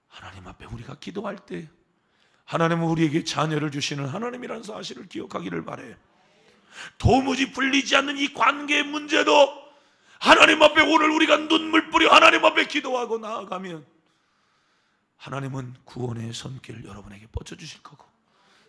[SPEAKER 1] 하나님 앞에 우리가 기도할 때 하나님은 우리에게 자녀를 주시는 하나님이라는 사실을 기억하기를 바라요. 도무지 풀리지 않는 이 관계의 문제도 하나님 앞에 오늘 우리가 눈물 뿌려 하나님 앞에 기도하고 나아가면 하나님은 구원의 손길 여러분에게 뻗쳐주실 거고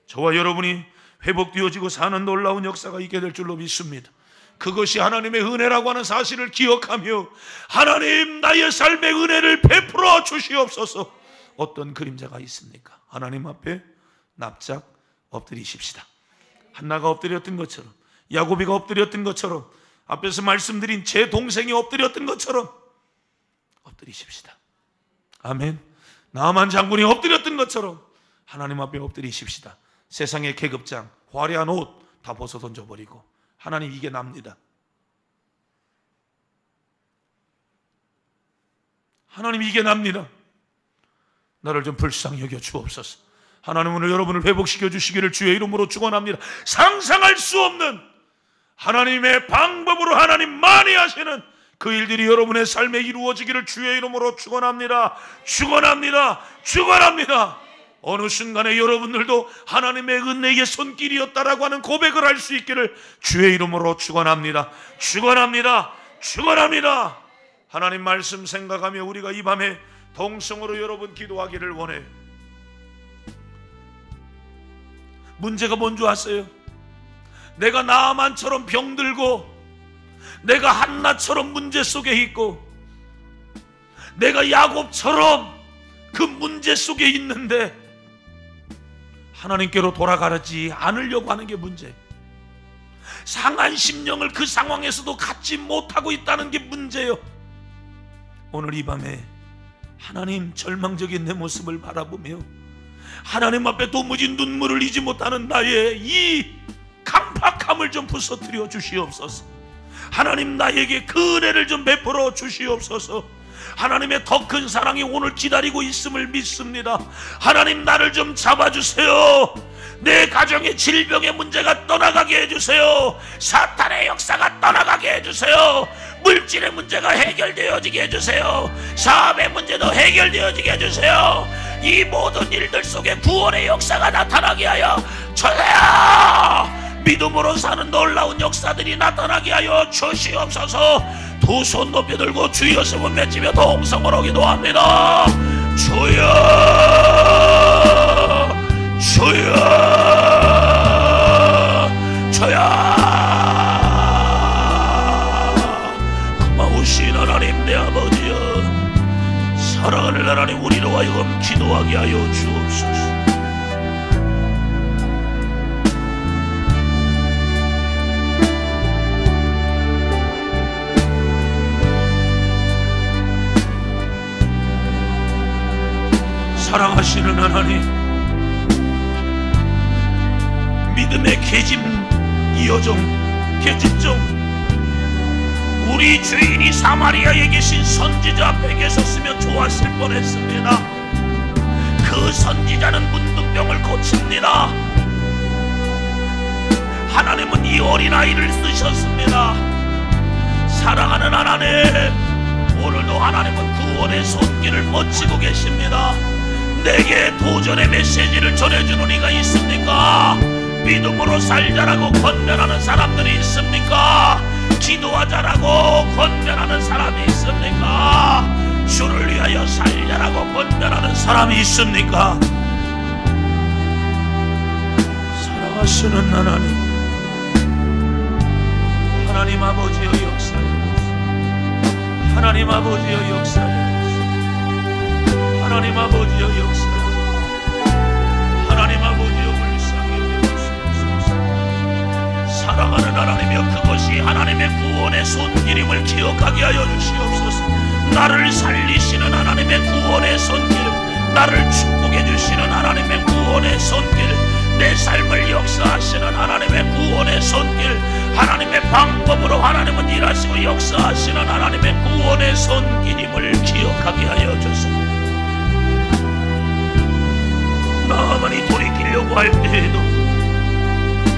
[SPEAKER 1] 저와 여러분이 회복되어지고 사는 놀라운 역사가 있게 될 줄로 믿습니다. 그것이 하나님의 은혜라고 하는 사실을 기억하며 하나님 나의 삶의 은혜를 베풀어 주시옵소서. 어떤 그림자가 있습니까? 하나님 앞에 납작 엎드리십시다. 한나가 엎드렸던 것처럼 야곱이가 엎드렸던 것처럼 앞에서 말씀드린 제 동생이 엎드렸던 것처럼 엎드리십시다. 아멘. 나만 장군이 엎드렸던 것처럼 하나님 앞에 엎드리십시다. 세상의 계급장, 화려한 옷 다 벗어 던져버리고 하나님 이게 납니다. 하나님 이게 납니다. 나를 좀 불쌍히 여겨 주옵소서. 하나님 오늘 여러분을 회복시켜 주시기를 주의 이름으로 축원합니다. 상상할 수 없는 하나님의 방법으로 하나님만이 하시는 그 일들이 여러분의 삶에 이루어지기를 주의 이름으로 축원합니다. 축원합니다. 축원합니다. 어느 순간에 여러분들도 하나님의 은혜의 손길이었다라고 하는 고백을 할 수 있기를 주의 이름으로 축원합니다. 축원합니다. 축원합니다. 하나님 말씀 생각하며 우리가 이 밤에 동성으로 여러분 기도하기를 원해요. 문제가 뭔 줄 아세요? 내가 나아만처럼 병들고 내가 한나처럼 문제 속에 있고 내가 야곱처럼 그 문제 속에 있는데 하나님께로 돌아가지 않으려고 하는 게 문제. 상한 심령을 그 상황에서도 갖지 못하고 있다는 게 문제예요. 오늘 이 밤에 하나님 절망적인 내 모습을 바라보며 하나님 앞에 도무지 눈물을 잊지 못하는 나의 이 강팍함을 좀 부서뜨려 주시옵소서. 하나님 나에게 그 은혜를 좀 베풀어 주시옵소서. 하나님의 더 큰 사랑이 오늘 기다리고 있음을 믿습니다. 하나님 나를 좀 잡아주세요. 내 가정의 질병의 문제가 떠나가게 해주세요. 사탄의 역사가 떠나가게 해주세요. 물질의 문제가 해결되어지게 해주세요. 사업의 문제도 해결되어지게 해주세요. 이 모든 일들 속에 구원의 역사가 나타나게 하여 주세요. 믿음으로 사는 놀라운 역사들이 나타나게 하여 주시옵소서. 두 손 높이 들고 주여 세번 외치며 동성으로 기도합니다. 주여 이처럼 기도하게 하여 주옵소서. 사랑하시는 하나님, 믿음의 계집 이어종 계집종 우리 주인이 사마리아에 계신 선지자 앞에 계셨으면 좋았을 뻔했습니다. 그 선지자는 문둥병을 고칩니다. 하나님은 이 어린아이를 쓰셨습니다. 사랑하는 하나님, 오늘도 하나님은 구원의 손길을 뻗치고 계십니다. 내게 도전의 메시지를 전해주는 이가 있습니까? 믿음으로 살자라고 권면하는 사람들이 있습니까? 기도하자라고 권면하는 사람이 있습니까? 주를 위하여 살자라고 권면하는 사람이 있습니까? 사랑하시는 하나님, 하나님 아버지여 역사하소서. 하나님 아버지여 역사하소서. 하나님 아버지여 역사하소서. 하나님 아버지여 불쌍히 여겨주시옵소서. 사랑하는 하나님이여, 그것이 하나님의 구원의 손길임을 기억하게 하여 주시옵소서. 나를 살리시는 하나님의 구원의 손길, 나를 축복해 주시는 하나님의 구원의 손길, 내 삶을 역사하시는 하나님의 구원의 손길, 하나님의 방법으로 하나님은 일하시고 역사하시는 하나님의 구원의 손길임을 기억하게 하여 주소서. 나만이 돌이키려고 할 때에도,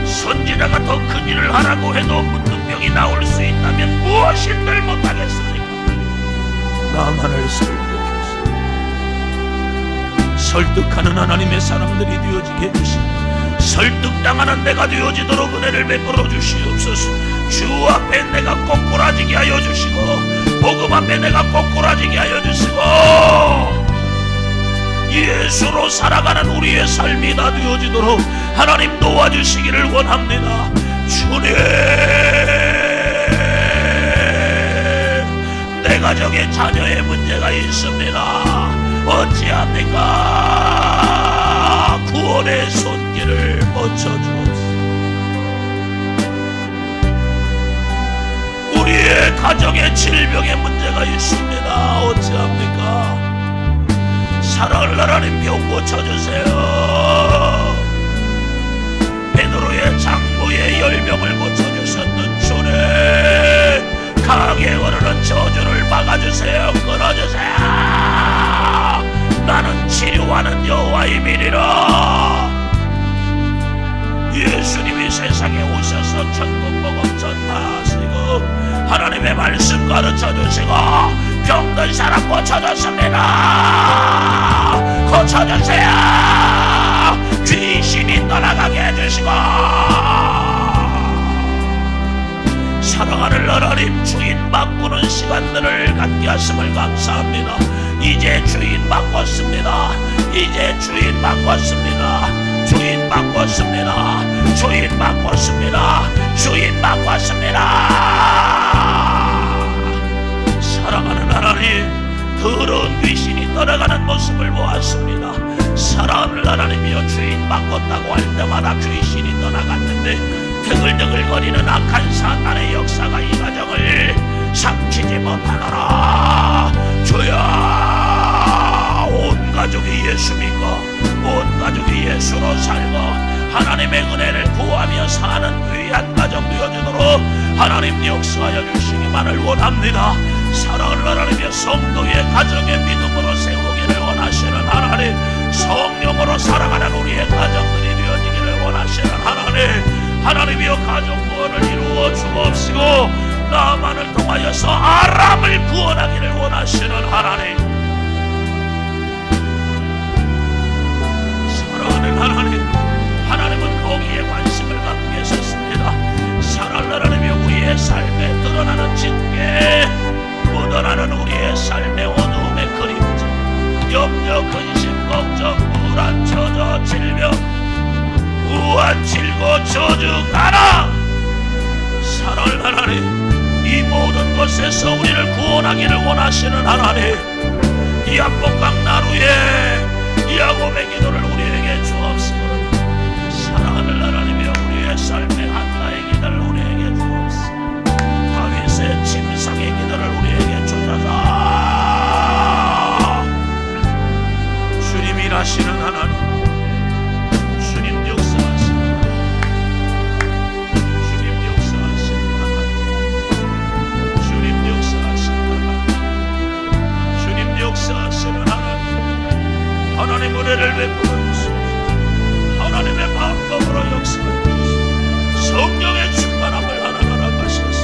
[SPEAKER 1] 선지자가 더 큰 일을 하라고 해도 문둥병이 나올 수 있다면 무엇인들 못하겠습니까? 나만을 설득하는 하나님의 사람들이 되어지게 해주시고, 설득당하는 내가 되어지도록 은혜를 베풀어 주시옵소서. 주 앞에 내가 꼬꾸라지게 하여 주시고, 복음 앞에 내가 꼬꾸라지게 하여 주시고, 예수로 살아가는 우리의 삶이 다 되어지도록 하나님 도와주시기를 원합니다. 주님, 내 가정에 자녀의 문제가 있습니다. 어찌합니까? 구원의 손길을 뻗쳐주옵소서. 우리의 가정에 질병의 문제가 있습니다. 어찌합니까? 사랑을 하나님 병 고쳐주세요. 베드로의 장부의 열병을 고쳐주셨던 주님, 강하게 흐르는 저주를 막아주세요. 끊어주세요. 나는 치료하는 여호와의 밀이라. 예수님이 세상에 오셔서 천국 복음 전파하시고 하나님의 말씀 가르쳐주시고 병든 사람 고쳐줬습니다. 고쳐주세요. 귀신이 떠나가게 해주시고, 사랑하는 하나님, 주인 바꾸는 시간들을 갖게 하심을 감사합니다. 이제 주인 바꿨습니다. 이제 주인 바꿨습니다. 주인 바꿨습니다. 주인 바꿨습니다. 주인 바꿨습니다. 사랑하는 하나님, 더러운 귀신이 떠나가는 모습을 보았습니다. 사랑하는 하나님이여, 주인 바꿨다고 할 때마다 귀신이 떠나갔는데 드글드글거리는 악한 사탄의 역사가 이 가정을 삼키지 못하노라. 주여, 온 가족이 예수 믿고 온 가족이 예수로 살고 하나님의 은혜를 구하며 사는 귀한 가정 되어지도록 하나님 역사하여 주시기만을 원합니다. 사랑하는 하나님의 성도의 가정의 믿음으로 세우기를 원하시는 하나님, 성령으로 살아가는 우리의 가정들이 되어지기를 원하시는 하나님, 하나님이여 가정 구원을 이루어 주옵시고 나만을 통하여서 아람을 구원하기를 원하시는 하나님, 사랑하는 하나님, 하나님은 거기에 관심을 갖고 계셨습니다. 사랑하는 하나님이 우리의 삶에 드러나는 징계, 묻어나는 우리의 삶의 어두움의 그림자, 염려, 근심, 걱정, 불안, 처져, 질병, 우한, 질고, 저주, 가라. 사랑하는 하나님, 이 모든 것에서 우리를 구원하기를 원하시는 하나님, 야복강 나루에 야곱의 기도를 우리에게 주옵소서. 사랑하는 하나님이여, 우리의 삶의 한나의 기도를 우리에게 주옵소서. 다윗의 침상의 기도를 우리에게 주소서. 주님 일하시는 하나님, 주님 역사하시는 하나님, 주님 역사하시는 하나님, 주님 역사하시는 하나님, 주님 역사하시는 하나님, 하나님 은혜를 베풀어 주시옵소서. 하나님의 방법으로 역사해 주시옵소서. 성령의 충만함을 하나님 허락하셔서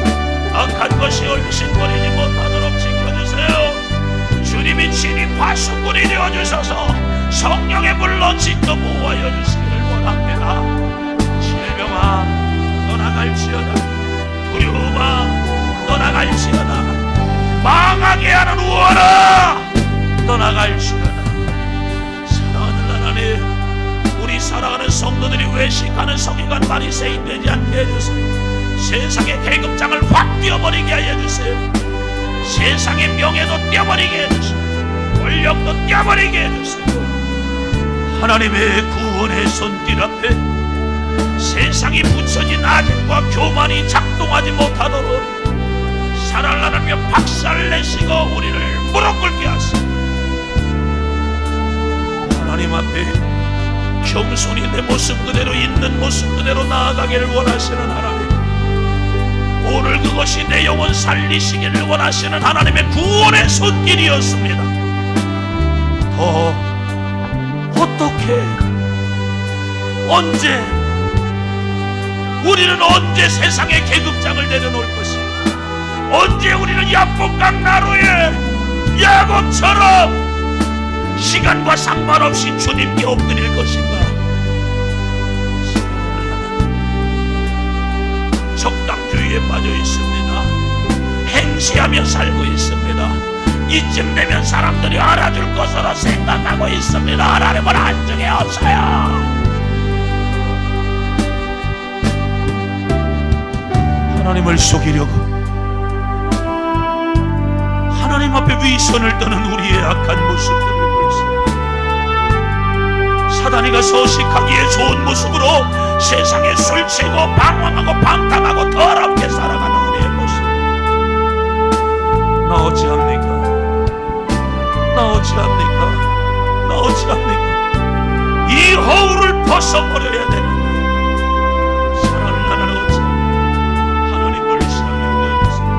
[SPEAKER 1] 악한 것이 얼씬거리지 못하도록 지켜주세요. 주님이 친히 파수꾼이 되어주셔서 성령의 불로 지켜 보호하여 주시기를 원합니다. 질병아 떠나갈지어다, 두려움아 떠나갈지어다, 망하게 하는 우월아 떠나갈지어다. 사랑하는 하나님, 우리 사랑하는 성도들이 외식하는 서기관 바리새인 되지 않게 해주세요. 세상의 계급장을 확 띄어버리게 하여 주세요. 세상의 명예도 띄어버리게 해주세요. 권력도 띄어버리게 해주세요. 하나님의 구원의 손길 앞에 세상이 붙여진 아집과 교만이 작동하지 못하도록 살아나며 박살내시고 우리를 무릎 꿇게 하시고, 하나님 앞에 겸손히 내 모습 그대로 있는 모습 그대로 나아가기를 원하시는 하나님, 오늘 그것이 내 영혼 살리시기를 원하시는 하나님의 구원의 손길이었습니다. 더 어떻게, 언제, 우리는 언제 세상의 계급장을 내려놓을 것인가? 언제 우리는 야복강 나루에 야곱처럼 시간과 상관없이 주님께 엎드릴 것인가? 적당주의에 빠져 있습니다. 행시하며 살고 있습니다. 이쯤 되면 사람들이 알아줄 것으로 생각하고 있습니다. 하나님은 한중에 없어요. 하나님을 속이려고 하나님 앞에 위선을 떠는 우리의 악한 모습들을 볼수, 사단이가 서식하기에 좋은 모습으로 세상에 술취고 방황하고 방탕하고 더럽게 살아가는 우리의 모습, 나 어찌합니까? 나 어찌합니까? 나 어찌합니까? 이 허울을 벗어버려야 되는데 사랑하는 하나님, 어찌합니까? 하나님을 사랑해주세요.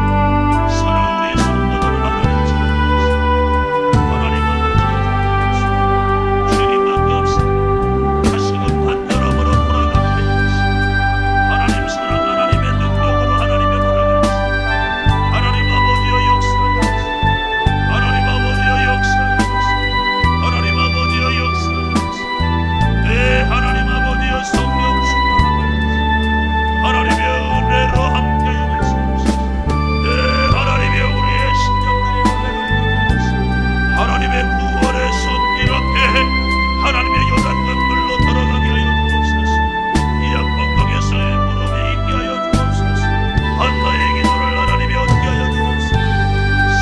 [SPEAKER 1] 사랑 우리의 성도들을 하나님 사랑해주세요. 하나님 아버지 주님밖에 없습니다. 다시금 간절함으로 돌아가게 해주세요. 하나님 사랑, 하나님의 능력으로 하나님의 돌아가주세요. 하나님 아버지여 역사하주세요. 하나님 아버지여 역사하주세요. 하나님 아버지여 역사하주세요. 네, 하나님 아버지여 성령 충만함을 주세요. 하나님의 은혜로 함께하여 주시옵소서. 네, 하나님의 우리의 심령들이 은혜를 주시옵소서. 하나님의 구원의 손길 앞에 하나님의 요단강 물로 들어가게 하여 주옵소서. 이 약복강에서의 무릎에 있게 하여 주옵소서. 한나의 기도를 하나님이 얻게 하여 주옵소서.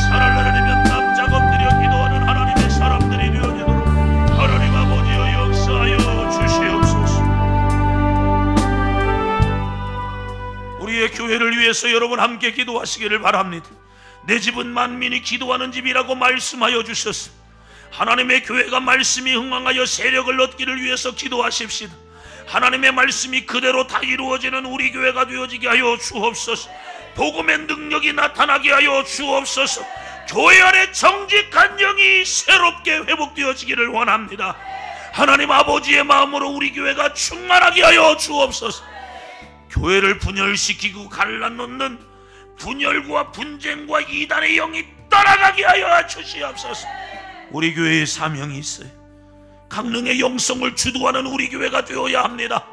[SPEAKER 1] 살아나려면 납작 엎드려 기도하는 하나님의 사람들이 되어지도록 하나님 아버지여 역사하여 주시옵소서. 우리의 교회를 위해서 여러분 함께 기도하시기를 바랍니다. 내 집은 만민이 기도하는 집이라고 말씀하여 주셨습니다. 하나님의 교회가 말씀이 흥왕하여 세력을 얻기를 위해서 기도하십시다. 하나님의 말씀이 그대로 다 이루어지는 우리 교회가 되어지게 하여 주옵소서. 복음의 능력이 나타나게 하여 주옵소서. 교회 안에 정직한 영이 새롭게 회복되어지기를 원합니다. 하나님 아버지의 마음으로 우리 교회가 충만하게 하여 주옵소서. 교회를 분열시키고 갈라놓는 분열과 분쟁과 이단의 영이 떠나가게 하여 주시옵소서. 우리 교회에 사명이 있어요. 강릉의 영성을 주도하는 우리 교회가 되어야 합니다.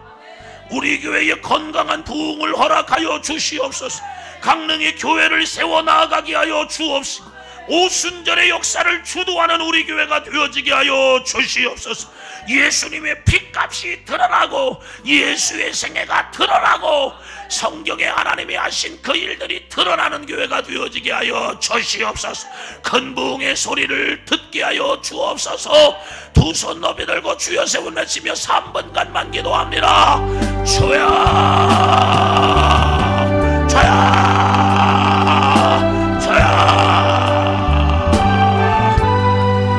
[SPEAKER 1] 우리 교회에 건강한 부흥을 허락하여 주시옵소서. 강릉의 교회를 세워나가게 하여 주옵소서. 오순절의 역사를 주도하는 우리 교회가 되어지게 하여 주시옵소서. 예수님의 피값이 드러나고 예수의 생애가 드러나고 성경에 하나님이 하신 그 일들이 드러나는 교회가 되어지게 하여 주시옵소서. 큰 부흥의 소리를 듣게 하여 주옵소서. 두 손 높이 들고 주여 세 번 외치며 3분간만 기도합니다. 주여 주여 주여.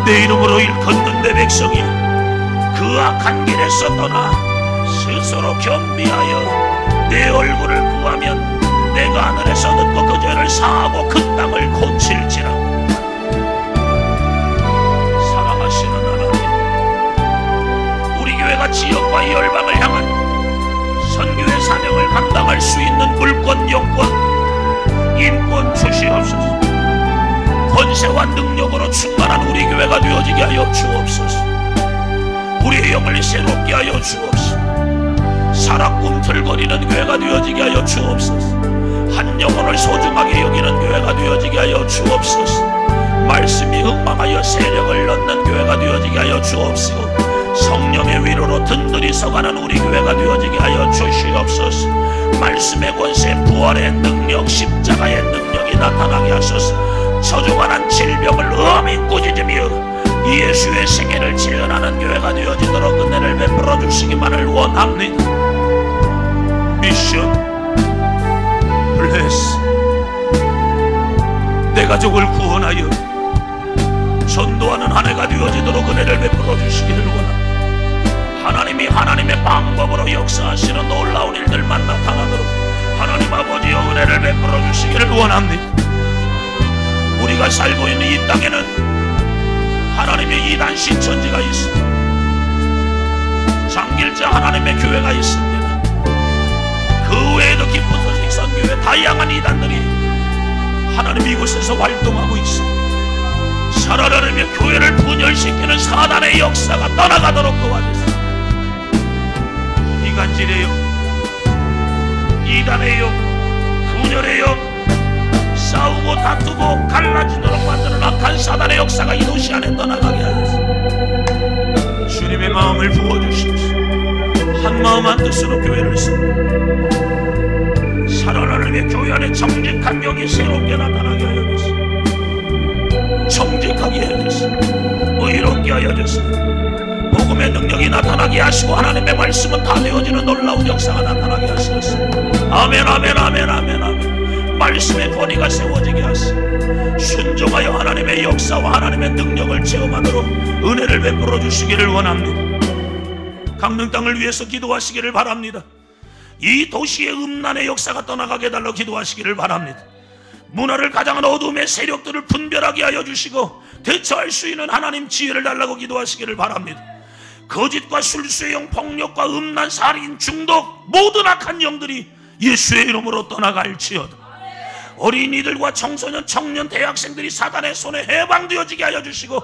[SPEAKER 1] 내 이름으로 일컫는 내 백성이 그 악한 길에서 떠나 스스로 겸비하여 내 얼굴을 구하면 내가 하늘에서 듣고 그 죄를 사하고 그 땅을 고칠지라. 사랑하시는 하나님, 우리 교회가 지역과 열방을 향한 선교의 사명을 감당할 수 있는 물권, 영권, 인권 주시옵소서. 권세와 능력으로 충만한 우리 교회가 되어지게 하여 주옵소서. 우리의 영을 새롭게 하여 주옵소서. 살아 꿈틀거리는 교회가 되어지게 하여 주옵소서. 한 영혼을 소중하게 여기는 교회가 되어지게 하여 주옵소서. 말씀이 흥망하여 세력을 넣는 교회가 되어지게 하여 주옵시고 성령의 위로로 든든히 서가는 우리 교회가 되어지게 하여 주시옵소서. 말씀의 권세, 부활의 능력, 십자가의 능력이 나타나게 하소서. 저주관한 질병을 엄히 꾸짖으며 예수의 생애를 재현하는 교회가 되어지도록 은혜를 베풀어 주시기만을 원합니다. 미션 블레스, 내 가족을 구원하여 전도하는 한 해가 되어지도록 은혜를 베풀어 주시기를 원합니다. 하나님이 하나님의 방법으로 역사하시는 놀라운 일들만 나타나도록 하나님 아버지의 은혜를 베풀어 주시기를 원합니다. 우리가 살고 있는 이 땅에는 하나님의 이단 신천지가 있습니다. 장길자 하나님의 교회가 있습니다. 그 외에도 기쁜 소식 선교회 다양한 이단들이 하나님 이곳에서 활동하고 있습니다. 살아나며 교회를 분열시키는 사단의 역사가 떠나가도록 도와주세요. 이간질의 영, 이단의 영, 분열의 영, 싸우고 다투고 갈라지도록 만드는 악한 사단의 역사가 이 도시 안에 떠나가게 하소서. 주님의 마음을 부어주십시오. 한 마음 한 뜻으로 교회를 세우고 살아나는 교회 안에 정직한 영이 새롭게 나타나게 하여 주시오. 정직하게 하여 주시오. 의롭게 하여 주시오. 복음의 능력이 나타나게 하시고 하나님의 말씀은 다 되어지는 놀라운 역사가 나타나게 하시옵소서. 아멘 아멘 아멘 아멘 아멘. 말씀의 권위가 세워지게 하시고 순종하여 하나님의 역사와 하나님의 능력을 체험하도록 은혜를 베풀어 주시기를 원합니다. 강릉 땅을 위해서 기도하시기를 바랍니다. 이 도시의 음란의 역사가 떠나가게 해달라고 기도하시기를 바랍니다. 문화를 가장한 어둠의 세력들을 분별하게 하여 주시고 대처할 수 있는 하나님 지혜를 달라고 기도하시기를 바랍니다. 거짓과 술수의 영, 폭력과 음란, 살인, 중독 모든 악한 영들이 예수의 이름으로 떠나갈지어다. 어린이들과 청소년, 청년, 대학생들이 사단의 손에 해방되어지게 하여 주시고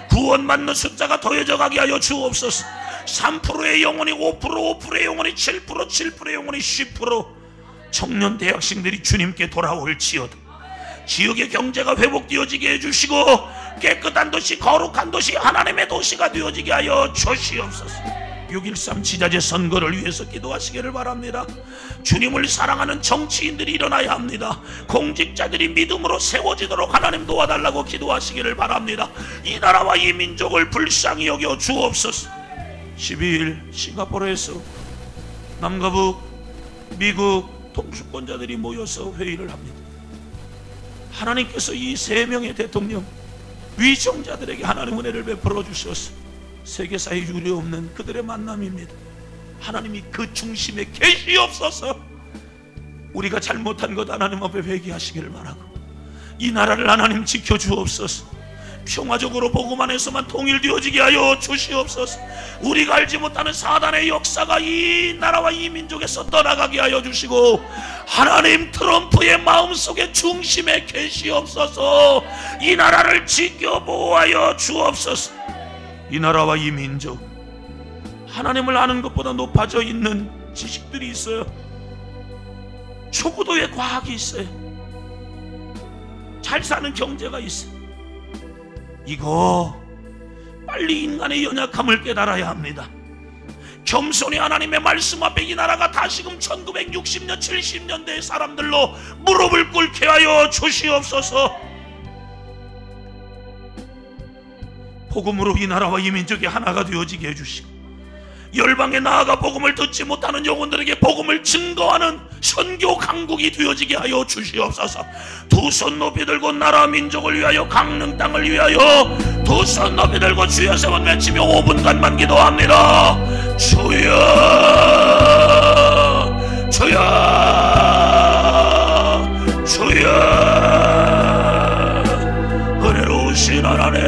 [SPEAKER 1] 구원받는 숫자가 더해져 가게 하여 주옵소서. 3%의 영혼이 5%, 5%의 영혼이 7%, 7%의 영혼이 10%, 청년 대학생들이 주님께 돌아올지어다. 지역의 경제가 회복되어지게 해주시고 깨끗한 도시, 거룩한 도시, 하나님의 도시가 되어지게 하여 주시옵소서. 6.13 지자체 선거를 위해서 기도하시기를 바랍니다. 주님을 사랑하는 정치인들이 일어나야 합니다. 공직자들이 믿음으로 세워지도록 하나님 도와달라고 기도하시기를 바랍니다. 이 나라와 이 민족을 불쌍히 여겨 주옵소서. 12일 싱가포르에서 남과 북, 미국 통수권자들이 모여서 회의를 합니다. 하나님께서 이 세 명의 대통령 위정자들에게 하나님 은혜를 베풀어 주셔서 세계사에 유례없는 그들의 만남입니다. 하나님이 그 중심에 계시옵소서. 우리가 잘못한 것 하나님 앞에 회개하시기를 바라고 이 나라를 하나님 지켜주옵소서. 평화적으로 복음 안에서만 통일되어지게 하여 주시옵소서. 우리가 알지 못하는 사단의 역사가 이 나라와 이 민족에서 떠나가게 하여 주시고 하나님 트럼프의 마음속에 중심에 계시옵소서. 이 나라를 지켜 보호하여 주옵소서. 이 나라와 이 민족, 하나님을 아는 것보다 높아져 있는 지식들이 있어요. 초고도의 과학이 있어요. 잘 사는 경제가 있어요. 이거 빨리 인간의 연약함을 깨달아야 합니다. 겸손히 하나님의 말씀 앞에 이 나라가 다시금 1960년 70년대의 사람들로 무릎을 꿇게 하여 주시옵소서. 복음으로 이 나라와 이 민족이 하나가 되어지게 해주시고, 열방에 나아가 복음을 듣지 못하는 영혼들에게 복음을 증거하는 선교 강국이 되어지게 하여 주시옵소서. 두 손 높이 들고 나라 민족을 위하여, 강릉 땅을 위하여 두 손 높이 들고 주여 세 번 외치며 5분간만 기도합니다. 주여, 주여, 주여. 은혜로우신 하나님,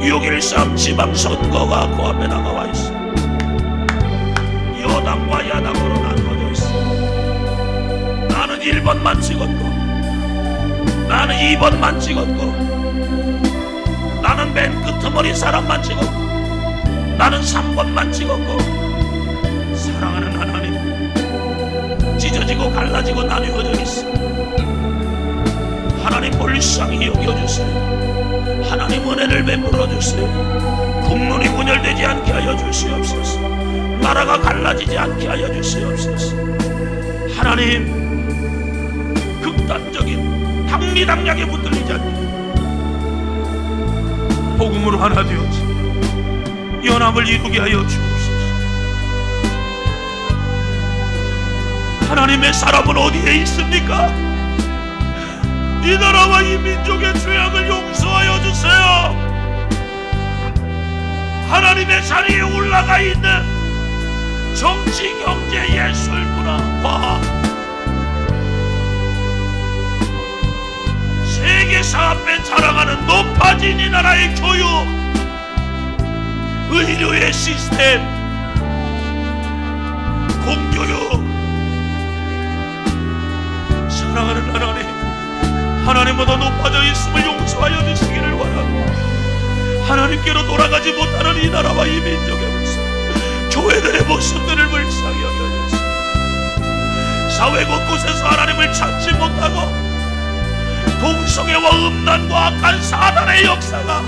[SPEAKER 1] 6.13 지방선거가 코앞에 다가와 있어. 여당과 야당으로 나눠져 있어. 나는 1번만 찍었고, 나는 2번만 찍었고, 나는 맨 끄트머리 사람만 찍었고, 나는 3번만 찍었고. 사랑하는 하나님, 찢어지고 갈라지고 나뉘어져 있어. 하나님 불쌍히 여겨주세요. 하나님 은혜를 베풀어 주세요. 국론이 분열되지 않게 하여 주시옵소서. 나라가 갈라지지 않게 하여 주시옵소서. 하나님, 극단적인 당리당략에 붙들리지 않게 복음으로 하나 되어지 연합을 이루게 하여 주옵소서. 하나님의 사람은 어디에 있습니까? 이 나라와 이 민족의 죄악을 용서하여 주세요. 하나님의 자리에 올라가 있는 정치, 경제, 예술, 문화, 과학, 세계사 앞에 자랑하는 높아진 이 나라의 교육, 의료의 시스템, 공교육. 사랑하는 하나님, 하나님보다 높아져 있음을 용서하여 주시기를 원하고, 하나님께로 돌아가지 못하는 이 나라와 이 민족의 모습, 교회들의 모습들을 불쌍히 여겨주시고, 사회 곳곳에서 하나님을 찾지 못하고 동성애와 음란과 악한 사단의 역사가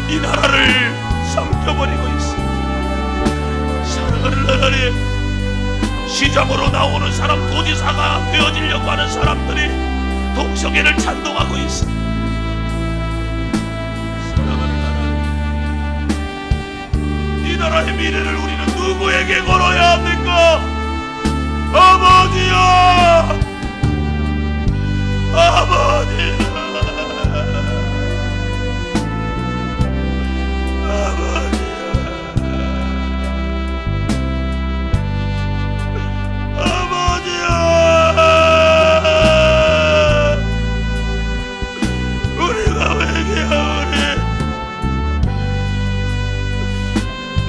[SPEAKER 1] 이 나라를 삼켜버리고 있습니다. 사랑하는 하나님, 시장으로 나오는 사람, 도지사가 되어지려고 하는 사람들이 동성애를 찬동하고 있습니다. 사랑하는 하나님, 이 나라의 미래를 우리는 누구에게 걸어야 합니까? 아버지여, 아버지여,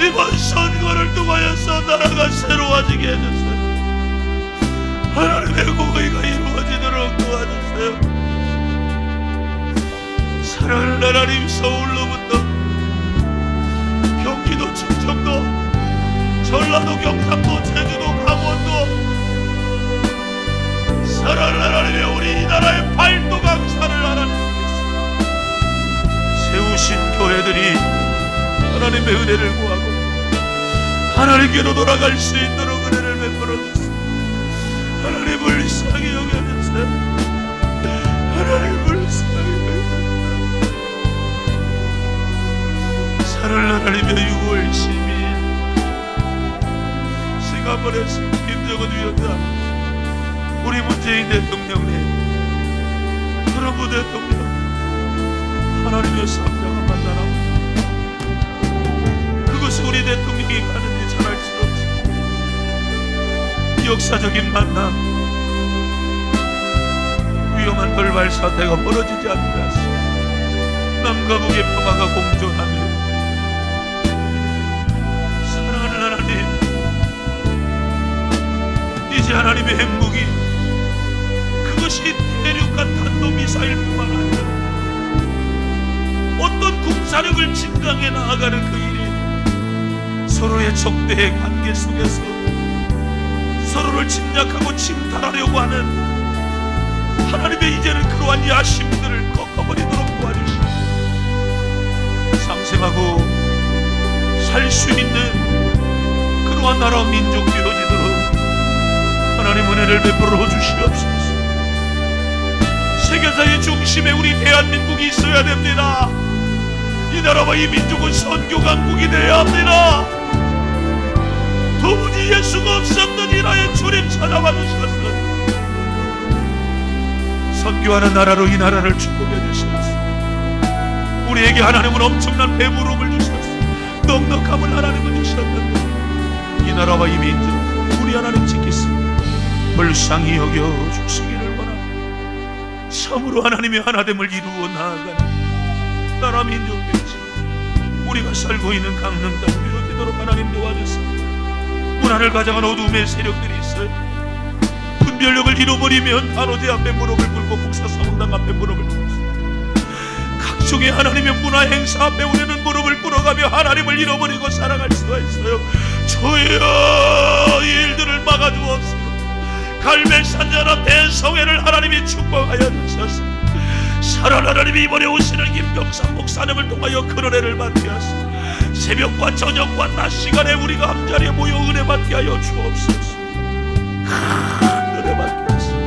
[SPEAKER 1] 이번 선거를 통하여서 나라가 새로워지게 해주세요. 하나님의 공의가 이루어지도록 도와주세요. 사랑하는 하나님, 서울로부터 경기도, 충청도, 전라도, 경상도, 제주도, 강원도, 사랑하는 하나님의 우리 이 나라의 팔도 강사를 하나님께서 세우신 교회들이 하나님의 은혜를 구하고 하나님께로 돌아갈 수 있도록 은혜를 베풀어 주세요. 하나님 불쌍히 여겨주세요. 하나님 불쌍히 여겨주세요. 사랑하는 하나님의 6월 12일 싱가포르에서 김정은 위원장, 우리 문재인 대통령님, 트럼프 대통령, 하나님의 삼자가 만나라고. 그것이 우리 대통령이 가는지 잘 알 수 없지. 역사적인 만남, 위험한 돌발 사태가 벌어지지 않게 하시고 남과 북의 평화가 공존하며, 사랑하는 하나님, 이제 하나님의 행복이 그것이 대륙간 탄도미사일뿐만 아니라 어떤 군사력을 증강해 나아가는 그 일이 서로의 적대의 관계 속에서 서로를 침략하고 침탈하려고 하는 하나님의 이제는 그러한 야심들을 꺾어 버리도록 도와주시고 상생하고 살 수 있는 그러한 나라 민족 되어지도록 하나님 은혜를 베풀어 주시옵소서. 세계사의 중심에 우리 대한민국이 있어야 됩니다. 이 나라와 이 민족은 선교 강국이 되어야 합니다. 도무지 예수가 없었던 이 나라의 주님 찾아와 주셔서 선교하는 나라로 이 나라를 축복해 주셔서 우리에게 하나님은 엄청난 배부름을 주셔서 넉넉함을 하나님은 주셨는데 이 나라와 이 민족 우리 하나님 지키습니다. 불쌍히 여겨 주시기를 원합니다. 참으로 하나님의 하나됨을 이루어 나아가는 나라 민족 되시 우리가 살고 있는 강릉 땅 되어지도록 하나님 도와주세요. 문화를 가장한 어둠의 세력들이 있어요. 분별력을 잃어버리면 단오제 앞에 무릎을 꿇고 국사사문당 앞에 무릎을 꿇습니다. 각종의 하나님의 문화 행사 앞에 우리는 무릎을 꿇어가며 하나님을 잃어버리고 살아갈 수가 있어요. 주여 이 일들을 막아주옵소서. 갈멜산자나 대성회를 하나님이 축복하여 주셔서 살아 하나님이 이번에 오시는 김병삼 목사님을 통하여 그 은혜를 받게 하시고 새벽과 저녁과 낮 시간에 우리가 한자리에 모여 은혜 받게 하여 주옵소서. 큰 은혜 받게 하시고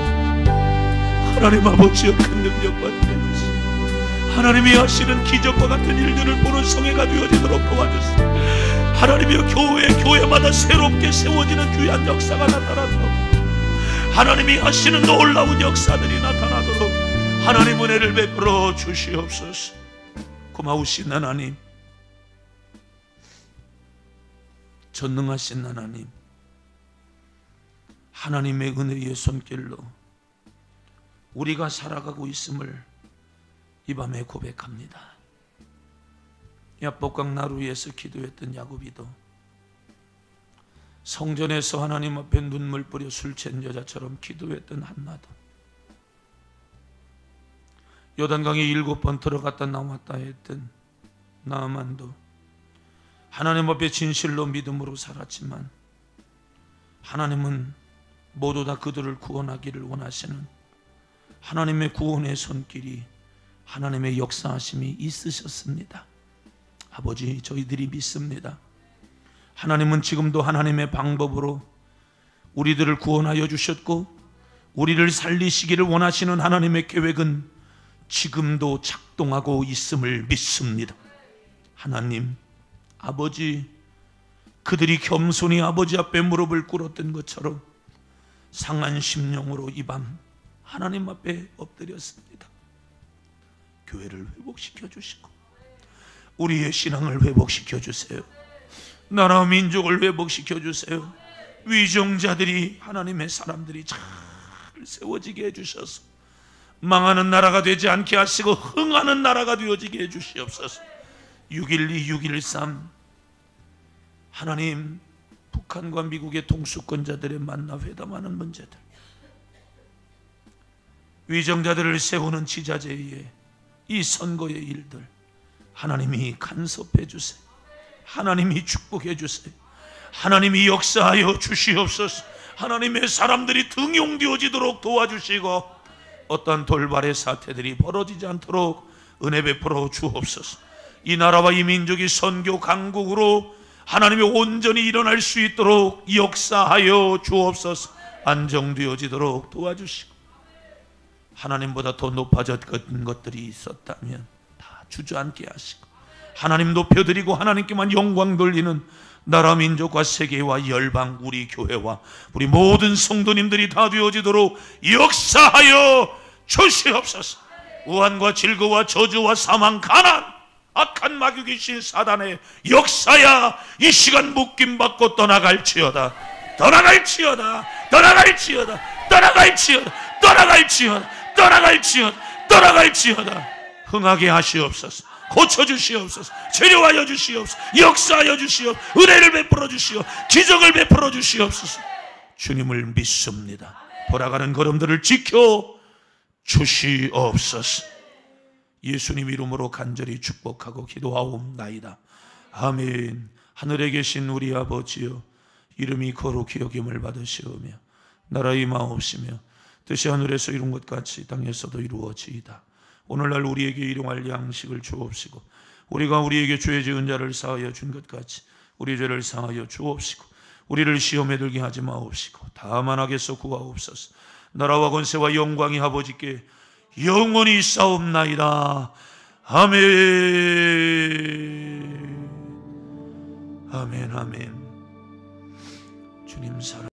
[SPEAKER 1] 하나님 아버지여 큰 능력 받게 해주시고 하나님이 하시는 기적과 같은 일들을 보는 성회가 되어지도록 도와주시고 하나님이여 교회마다 새롭게 세워지는 귀한 역사가 나타나도록 하나님이 하시는 놀라운 역사들이 나타나도록 하나님 은혜를 베풀어 주시옵소서. 고마우신 하나님, 전능하신 하나님, 하나님의 은혜의 손길로 우리가 살아가고 있음을 이 밤에 고백합니다. 야복강 나루에서 기도했던 야곱이도 성전에서 하나님 앞에 눈물 뿌려 술 취한 여자처럼 기도했던 한나도 요단강에 7번 들어갔다 나왔다 했던 나아만도 하나님 앞에 진실로 믿음으로 살았지만 하나님은 모두 다 그들을 구원하기를 원하시는 하나님의 구원의 손길이 하나님의 역사하심이 있으셨습니다. 아버지, 저희들이 믿습니다. 하나님은 지금도 하나님의 방법으로 우리들을 구원하여 주셨고 우리를 살리시기를 원하시는 하나님의 계획은 지금도 작동하고 있음을 믿습니다. 하나님, 아버지, 그들이 겸손히 아버지 앞에 무릎을 꿇었던 것처럼 상한 심령으로 이 밤 하나님 앞에 엎드렸습니다. 교회를 회복시켜 주시고 우리의 신앙을 회복시켜 주세요. 나라 민족을 회복시켜 주세요. 위정자들이 하나님의 사람들이 잘 세워지게 해주셔서 망하는 나라가 되지 않게 하시고 흥하는 나라가 되어지게 해주시옵소서. 6.12, 6.13 하나님, 북한과 미국의 동수권자들의 만나 회담하는 문제들, 위정자들을 세우는 지자체의 이 선거의 일들 하나님이 간섭해 주세요. 하나님이 축복해 주세요. 하나님이 역사하여 주시옵소서. 하나님의 사람들이 등용되어지도록 도와주시고 어떠한 돌발의 사태들이 벌어지지 않도록 은혜 베풀어 주옵소서. 이 나라와 이 민족이 선교 강국으로 하나님이 온전히 일어날 수 있도록 역사하여 주옵소서. 안정되어지도록 도와주시고 하나님보다 더 높아졌던 것들이 있었다면 다 주저앉게 하시고 하나님 높여드리고 하나님께만 영광 돌리는 나라 민족과 세계와 열방, 우리 교회와 우리 모든 성도님들이 다 되어지도록 역사하여 주시옵소서. 우환과 질거와 저주와 사망, 가난, 악한 마귀 귀신 사단의 역사야 이 시간 묶임받고 떠나갈지어다. 떠나갈지어다. 떠나갈지어다. 떠나갈지어다. 떠나갈지어다. 떠나갈지어다. 떠나갈지어다. 흥하게 하시옵소서. 고쳐주시옵소서. 치료하여 주시옵소서. 역사하여 주시옵소서. 은혜를 베풀어 주시옵소서. 기적을 베풀어 주시옵소서. 주님을 믿습니다. 돌아가는 걸음들을 지켜 주시옵소서. 예수님 이름으로 간절히 축복하고 기도하옵나이다. 아멘. 하늘에 계신 우리 아버지여, 이름이 거룩히 여김을 받으시오며 나라의 마옵시며 뜻이 하늘에서 이룬 것 같이 땅에서도 이루어지이다. 오늘날 우리에게 일용할 양식을 주옵시고 우리가 우리에게 죄 지은 자를 사하여 준 것 같이 우리 죄를 사하여 주옵시고 우리를 시험에 들게 하지 마옵시고 다만 악에서 구하옵소서. 나라와 권세와 영광이 아버지께 영원히 있사옵나이다. 아멘. 아멘. 아멘. 주님 사랑